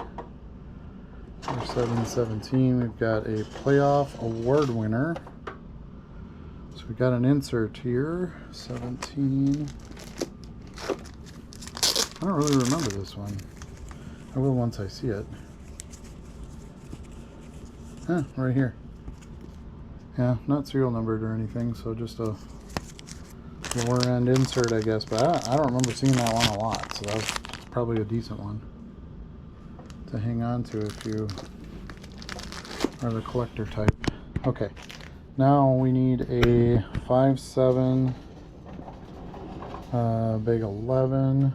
717. We've got a playoff award winner. So we got an insert here. 17. I don't really remember this one. I will once I see it. Huh, right here. Yeah, not serial numbered or anything, so just a lower end insert, I guess. But I don't remember seeing that one a lot, so that was probably a decent one to hang on to if you are the collector type. Okay, now we need a 5.7 big 11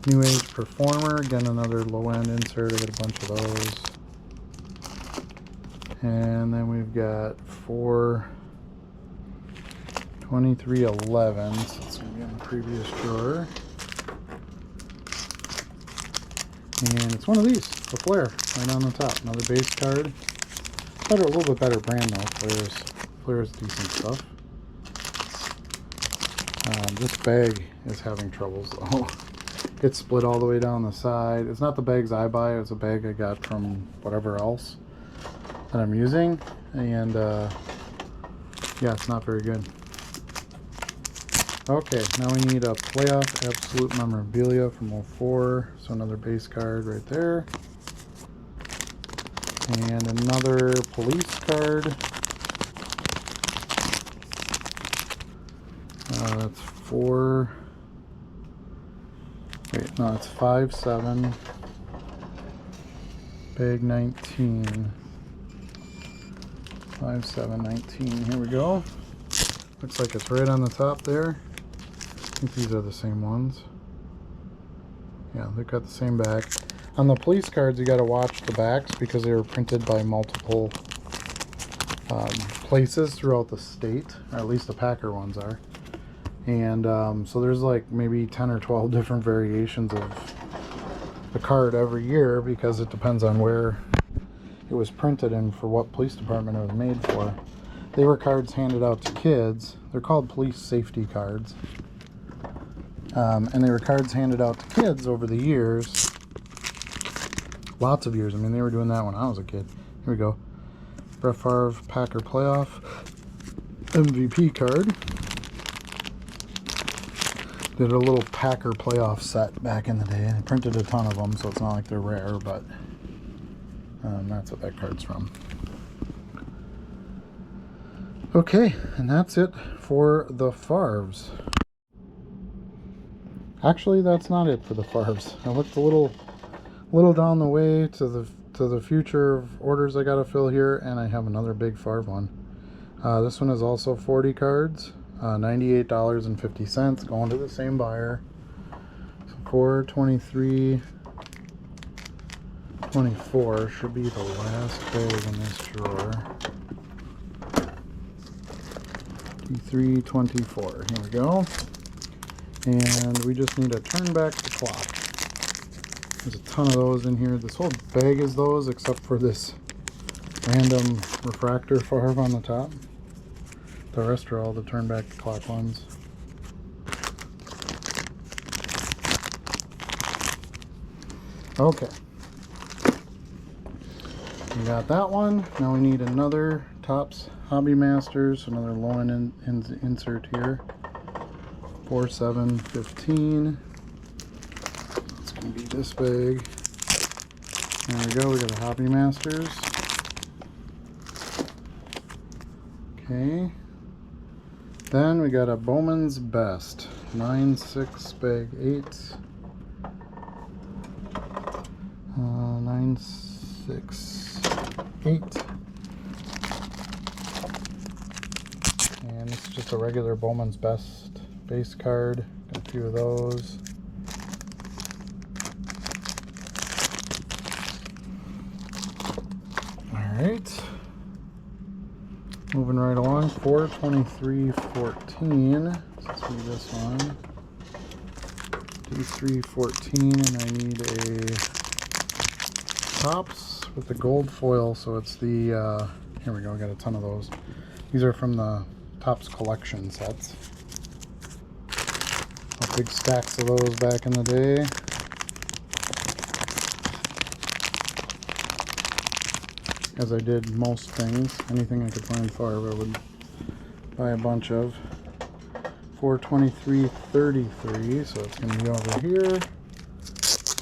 New Age Performer. Again, another low end insert. I got a bunch of those. And then we've got 4/23/11. So it's going to be in the previous drawer. And it's one of these, the Flare, right on the top. Another base card. Better, a little bit better brand though. Flare's decent stuff. This bag is having troubles though. It's split all the way down the side. It's not the bags I buy, it's a bag I got from whatever else that I'm using. and yeah, it's not very good. Okay, now we need a playoff absolute memorabilia from '04, so another base card right there, and another police card. That's 4. Wait, no, it's 5/7. Bag 19. 5/7/19. Here we go. Looks like it's right on the top there. I think these are the same ones. Yeah, they've got the same back. On the police cards, you got to watch the backs because they were printed by multiple places throughout the state, or at least the Packer ones are. And so there's like maybe 10 or 12 different variations of the card every year because it depends on where it was printed and for what police department it was made for. They were cards handed out to kids. They're called police safety cards. And they were cards handed out to kids over the years. Lots of years. I mean, they were doing that when I was a kid. Here we go. Brett Favre Packer Playoff MVP card. Did a little Packer playoff set back in the day. They printed a ton of them, so it's not like they're rare, but that's what that card's from. Okay, and that's it for the Favres. Actually, that's not it for the Favres. I looked a little down the way to the future of orders I gotta fill here, and I have another big Favre one. This one is also 40 cards, $98.50, going to the same buyer. So 4/23/24 should be the last bag in this drawer. 3/24. Here we go. And we just need to turn back the clock. There's a ton of those in here. This whole bag is those, except for this random refractor Favre on the top. The rest are all the turn back the clock ones. Okay. We got that one. Now we need another Topps Hobby Masters, another low-end insert here. 4/7/15. It's going to be this big. There we go. We got a Hobby Masters. Okay. Then we got a Bowman's Best. 9/6 bag 8. 9/6/8. And this is just a regular Bowman's Best base card. Got a few of those. Alright. Moving right along. 4/23/14. Let's see this one. D3/14, and I need a Topps with the gold foil, so it's the here we go, I got a ton of those. These are from the Topps collection sets. Big stacks of those back in the day. As I did most things, anything I could find Favre I would buy a bunch of. 4/23/33, so it's going to be over here. And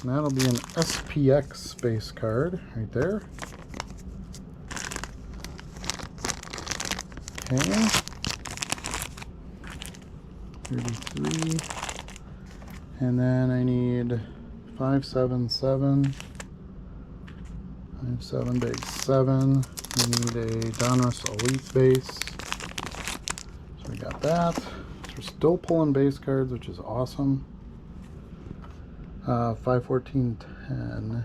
that'll be an SPX space card right there. Okay. 33. And then I need 5/7/7. 5/7 base 7. We need a Donruss Elite base. So we got that. We're still pulling base cards, which is awesome. 5/14/10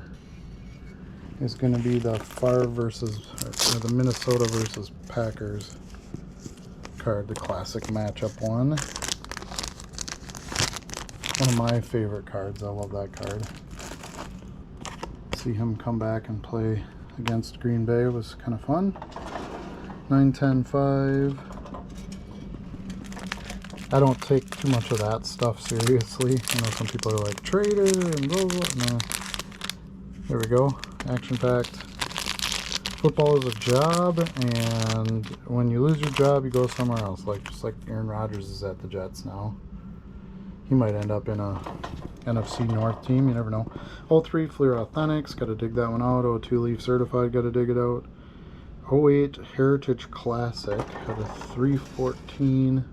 is going to be the Favre versus, or the Minnesota versus Packers card, the classic matchup one. One of my favorite cards. I love that card. See him come back and play against Green Bay was kind of fun. 9/10/5. I don't take too much of that stuff seriously. I know some people are like, trader and blah blah. No. There we go. Action packed. football is a job, and when you lose your job, you go somewhere else. Just like Aaron Rodgers is at the Jets now. He might end up in a NFC North team. You never know. 03 Fleer Authentics. Got to dig that one out. 02 Leaf Certified. Got to dig it out. 08 Heritage Classic. Got a 314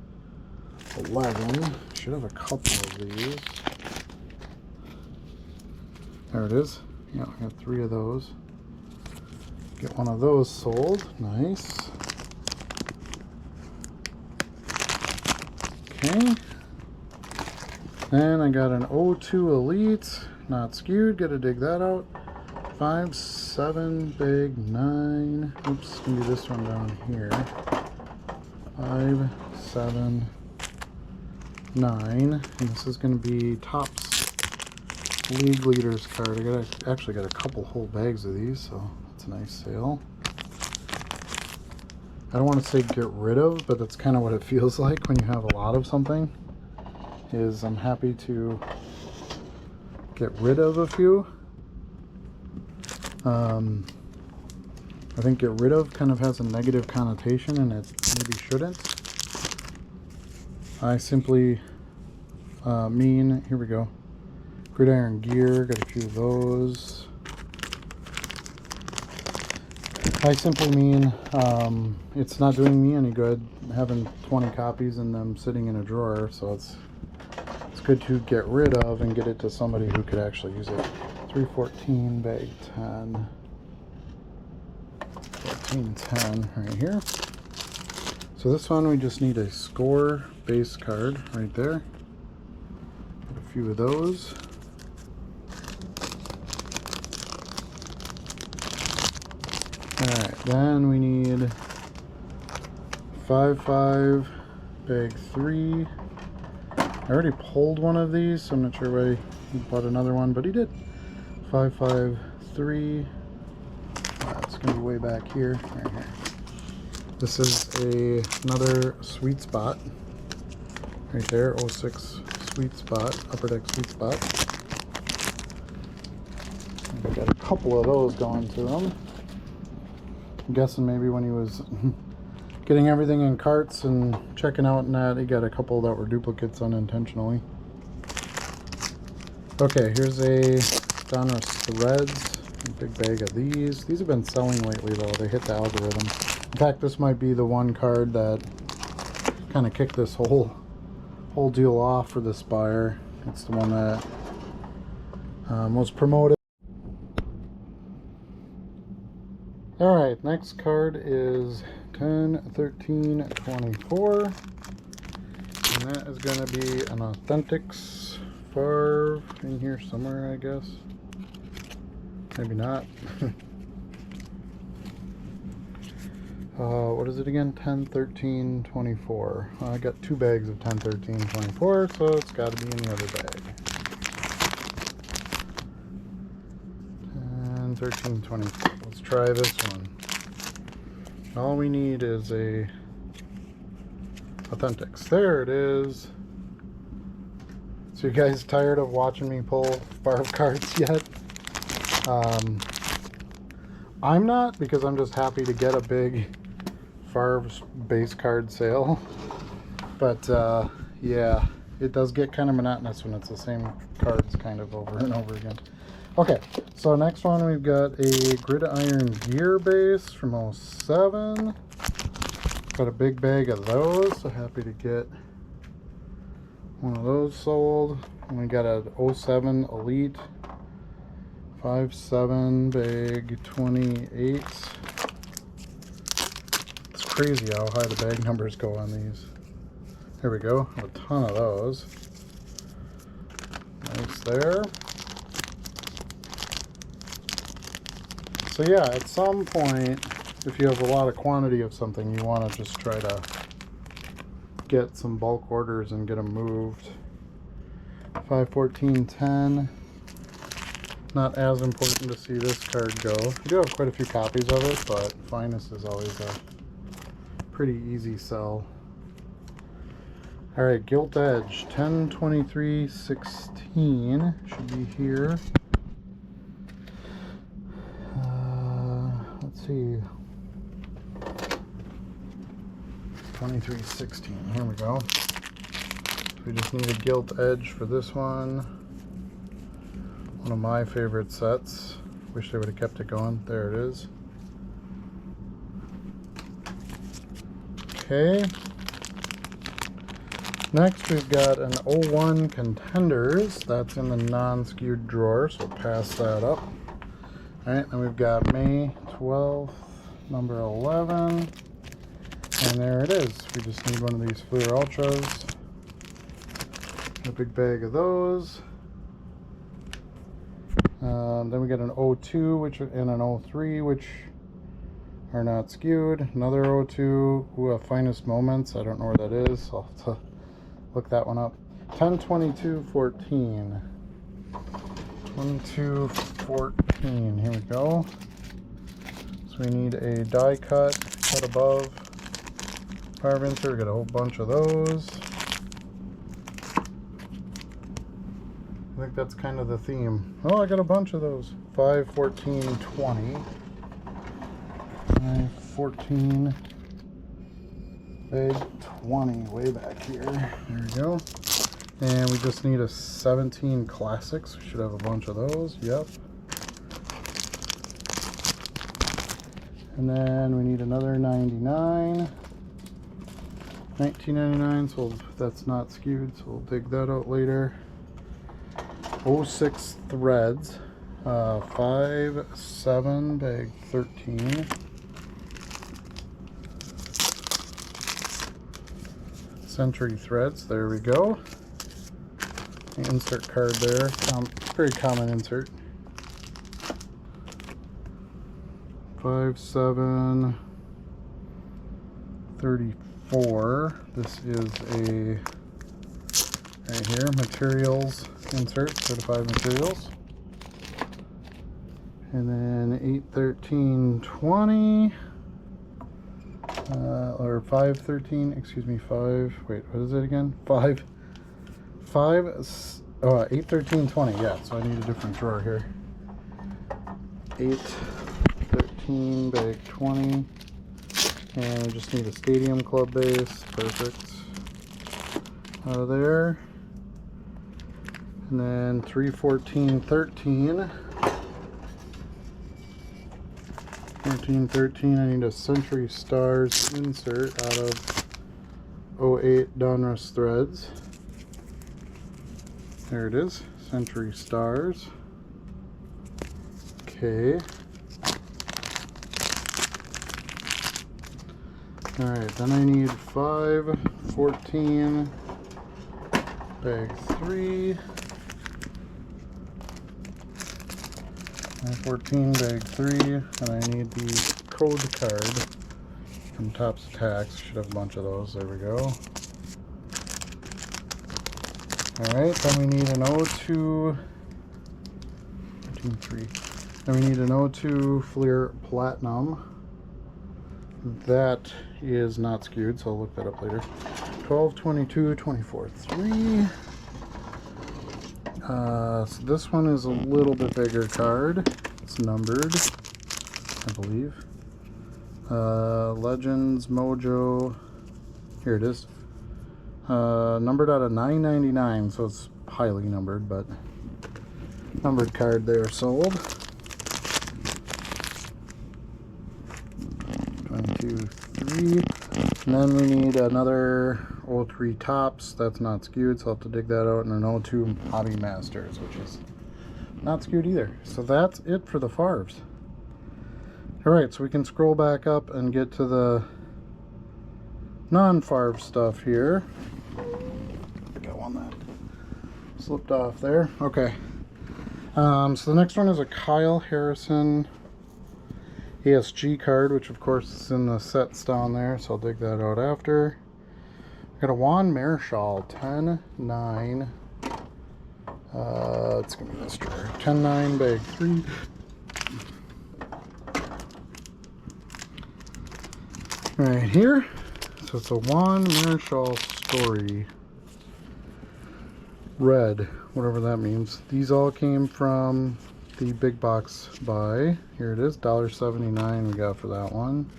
11. Should have a couple of these. There it is. Yeah, I got 3 of those. Get one of those sold. Nice. Okay. Then I got an 02 Elite, not skewed. Got to dig that out. 5, 7, big 9. Oops, can do this one down here. 5, 7, 9. And this is going to be Topps League Leaders card. I actually got a couple whole bags of these, so that's a nice sale. I don't want to say get rid of, but that's kind of what it feels like when you have a lot of something. Is I'm happy to get rid of a few. I think get rid of kind of has a negative connotation, and it maybe shouldn't. I simply mean, here we go, Gridiron Gear, got a few of those. I simply mean it's not doing me any good having 20 copies and them sitting in a drawer, so it's good to get rid of and get it to somebody who could actually use it. 314 bag 10. 1410 right here. So this one we just need a score base card right there. Get a few of those. Alright, then we need 5-5 bag 3. I already pulled one of these, so I'm not sure why he bought another one, but he did. 553. It's going to be way back here. Right here. This is another sweet spot. Right there, 06 sweet spot, upper deck sweet spot. We got a couple of those going to him. I'm guessing maybe when he was getting everything in carts and checking out and that, he got a couple that were duplicates unintentionally. Okay, here's a Donruss Threads, a big bag of these. These have been selling lately though, they hit the algorithm. In fact, this might be the one card that kind of kicked this whole deal off for this buyer. It's the one that was promoted. Alright, next card is 10, 13, 24. And that is going to be an Authentics Favre in here somewhere, I guess. Maybe not. What is it again? 10, 13, 24. I got 2 bags of 10, 13, 24, so it's got to be in the other bag. 10, 13, 24. Let's try this one. All we need is a Authentics. There it is. So you guys tired of watching me pull Favre cards yet? I'm not, because I'm just happy to get a big Favre's base card sale. But yeah, it does get kind of monotonous when it's the same cards kind of over and over again. Okay, so next one we've got a Gridiron Gear base from 07. Got a big bag of those, so happy to get one of those sold. And we got a 07 Elite 5-7 bag 28. It's crazy how high the bag numbers go on these. There we go, a ton of those. Nice there. So yeah, at some point, if you have a lot of quantity of something, you want to just try to get some bulk orders and get them moved. 5-14-10. Not as important to see this card go. I do have quite a few copies of it, but Finest is always a pretty easy sell. Alright, Gilt Edge, 10-23-16 should be here. Let's see. 2316. Here we go. We just need a gilt edge for this one. One of my favorite sets. Wish they would have kept it going. There it is. Okay. Next we've got an 01 Contenders. That's in the non-skewed drawer, so pass that up. Alright, and we've got May 12th, number 11. And there it is. We just need one of these Fleer Ultras. A big bag of those. Then we get an 02 and an 03, which are not skewed. Another 02. Ooh, Finest Moments. I don't know where that is, so I'll have to look that one up. 10/22/14. 22/14. Here we go. So we need a die cut above. Favre insert. We got a whole bunch of those. I think that's kind of the theme. Oh, I got a bunch of those. 5/14/20. 5/14 big 20 way back here. There we go. And we just need a 17 Classics. We should have a bunch of those. Yep. And then we need another 99. 1999, so that's not skewed, so we'll dig that out later. 06 Threads. 5/7 bag 13. Century Threads, there we go. The insert card there, very common insert. 5/7 34. This is a right here materials insert, certified materials. And then 8/13/20. Or 5/13, excuse me, 5, wait, what is it again? 8/13/20, yeah, so I need a different drawer here. 8/13 bag 20, and I just need a Stadium Club base, perfect, out of there. And then 3/14/13. 13/13, I need a Century Stars insert out of 08 Donruss Threads. There it is, Century Stars. Okay. Alright, then I need 5/14 bag 3. 5/14 bag 3, and I need the code card from Topps Attacks. Should have a bunch of those. There we go. Alright, then we need an 02 3. Then we need an 02 Fleer Platinum. That is not skewed, so I'll look that up later. 12/22/24/3. So this one is a little bit bigger card. It's numbered, I believe. Legends, Mojo. Here it is. Numbered out of 999, so it's highly numbered, but numbered card there sold. 22/3. And then we need another 03 Topps. That's not skewed, so I'll have to dig that out. And an 02 Hobby Masters, which is not skewed either. So that's it for the Favres. Alright, so we can scroll back up and get to the non-Favre stuff here. I got one that slipped off there. Okay. So the next one is a Kyle Harrison ASG card, which of course is in the sets down there, so I'll dig that out after. I got a Juan Marichal 10/9. It's gonna be this drawer. 10/9 bag 3. Right here. So it's a Juan Marichal story. Red, whatever that means. These all came from the big box buy. Here it is, $1.79 we got for that one.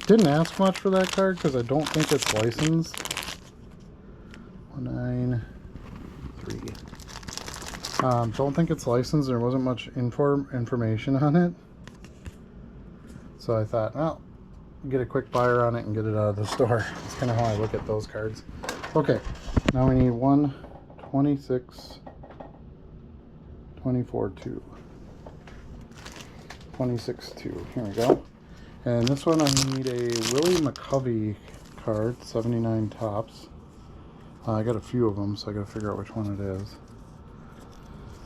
Didn't ask much for that card because I don't think it's licensed. 193. Don't think it's licensed. There wasn't much information on it. So I thought, well, get a quick buyer on it and get it out of the store. That's kind of how I look at those cards. Okay, now we need 1, 26, 24, 2. 26, 2. Here we go. And this one I need a Willie McCovey card, 79 tops. I got a few of them, so I got to figure out which one it is.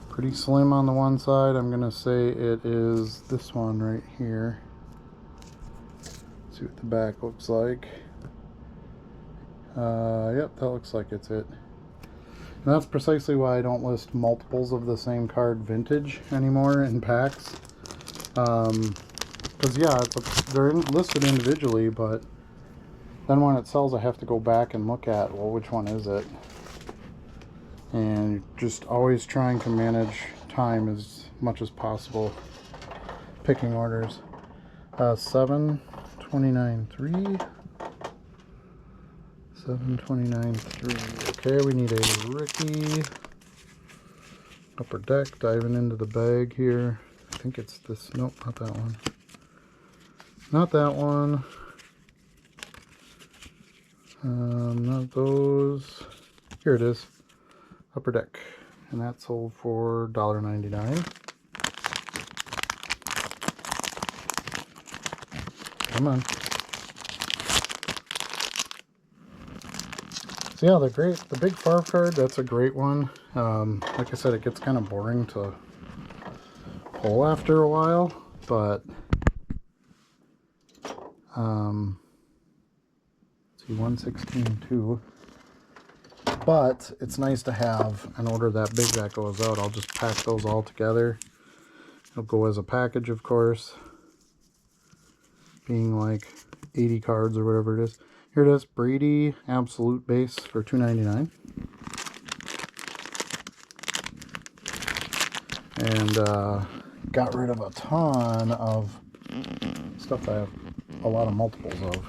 Pretty slim on the one side. I'm going to say it is this one right here. Let's see what the back looks like. Yep, that looks like it's it. And that's precisely why I don't list multiples of the same card vintage anymore in packs. Because yeah, they're listed individually, but then when it sells I have to go back and look at, well, which one is it? And just always trying to manage time as much as possible picking orders. 729.3. 729.3. Okay, we need a Ricky Upper Deck. Diving into the bag here. I think it's this. Nope, not that one. Not that one. Not those. Here it is. Upper Deck. And that sold for $1.99. Come on. So yeah, they're great. The big Favre card, that's a great one. Like I said, it gets kind of boring to pull after a while, but see, 116.2. But it's nice to have an order that big that goes out. I'll just pack those all together. It'll go as a package, of course, being like 80 cards or whatever it is. Here it is, Brady Absolute Base for $2.99. And got rid of a ton of stuff I have a lot of multiples of.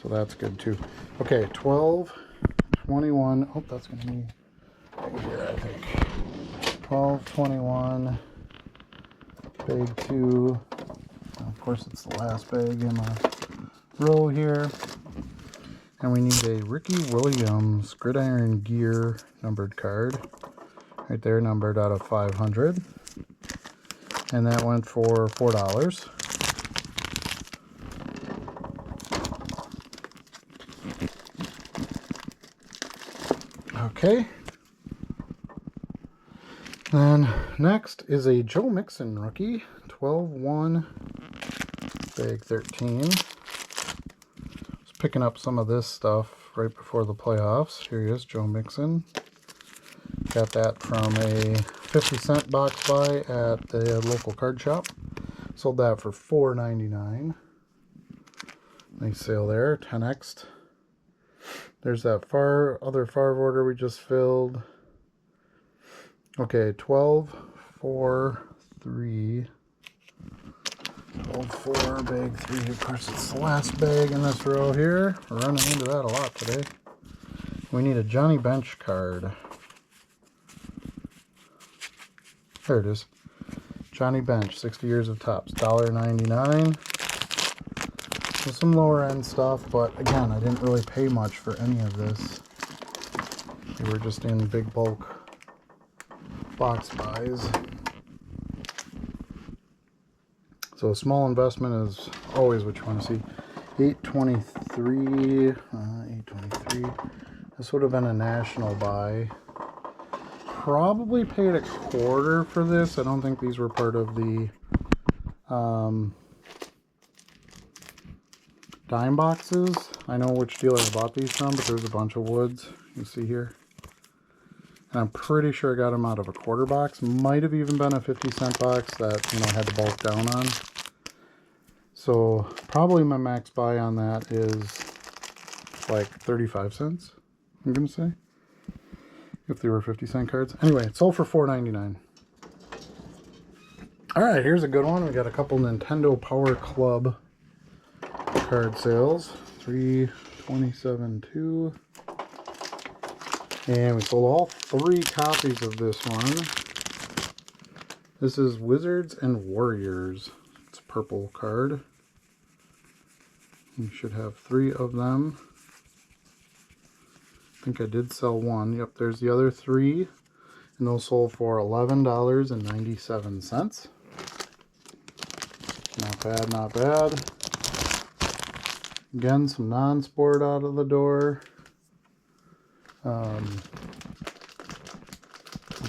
So that's good too. Okay, 12, 21. Oh, that's going to be right here, I think. 12, 21, bag 2. Of course, it's the last bag in my row here. And we need a Ricky Williams Gridiron Gear numbered card. Right there, numbered out of 500. And that went for $4. Okay. Then next is a Joe Mixon rookie, 12-1, bag 13. Was picking up some of this stuff right before the playoffs. Here he is, Joe Mixon. Got that from a 50-cent box buy at the local card shop. Sold that for $4.99. Nice sale there, 10x. There's that other Favre order we just filled. Okay, 12, 4, 3. 12, 4, bag 3. Of course, it's the last bag in this row here. We're running into that a lot today. We need a Johnny Bench card. There it is. Johnny Bench, 60 years of tops, $1.99. So some lower end stuff, but again, I didn't really pay much for any of this. They were just in big bulk box buys. So a small investment is always what you want to see. 823. 823. This would have been a national buy. Probably paid a quarter for this. I don't think these were part of the dime boxes. I know which dealer I bought these from, but there's a bunch of woods you see here. And I'm pretty sure I got them out of a quarter box. Might have even been a 50-cent box that, you know, I had to bulk down on. So probably my max buy on that is like 35 cents, I'm going to say. If they were 50-cent cards. Anyway, it sold for $4.99. All right, here's a good one. We got a couple Nintendo Power Club card sales. 327.2. And we sold all 3 copies of this one. This is Wizards and Warriors. It's a purple card. You should have 3 of them. I think I did sell 1. Yep, there's the other 3. And those sold for $11.97. Not bad, not bad. Again, some non-sport out of the door. We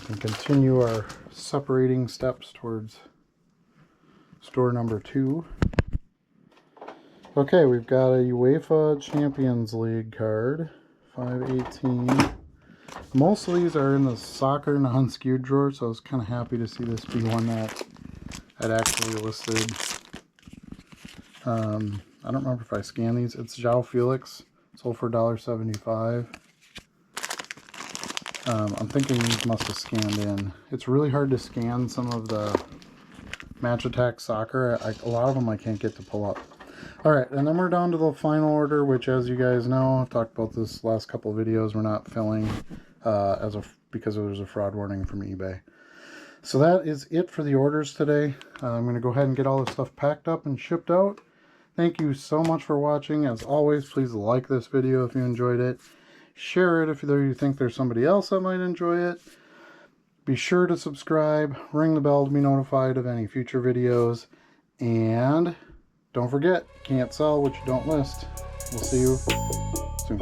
can continue our separating steps towards store number 2. Okay, we've got a UEFA Champions League card, 518. Most of these are in the soccer non-skewed drawer, so I was kind of happy to see this be one that I'd actually listed. I don't remember if I scanned these. It's João Felix, sold for $1.75. I'm thinking these must have scanned in. It's really hard to scan some of the Match Attack Soccer. A lot of them I can't get to pull up. Alright, and then we're down to the final order, which, as you guys know, I've talked about this last couple of videos, we're not filling because there was a fraud warning from eBay. So that is it for the orders today. I'm going to go ahead and get all this stuff packed up and shipped out. Thank you so much for watching. As always, please like this video if you enjoyed it. Share it if you think there's somebody else that might enjoy it. Be sure to subscribe, ring the bell to be notified of any future videos, and don't forget, can't sell what you don't list. We'll see you soon.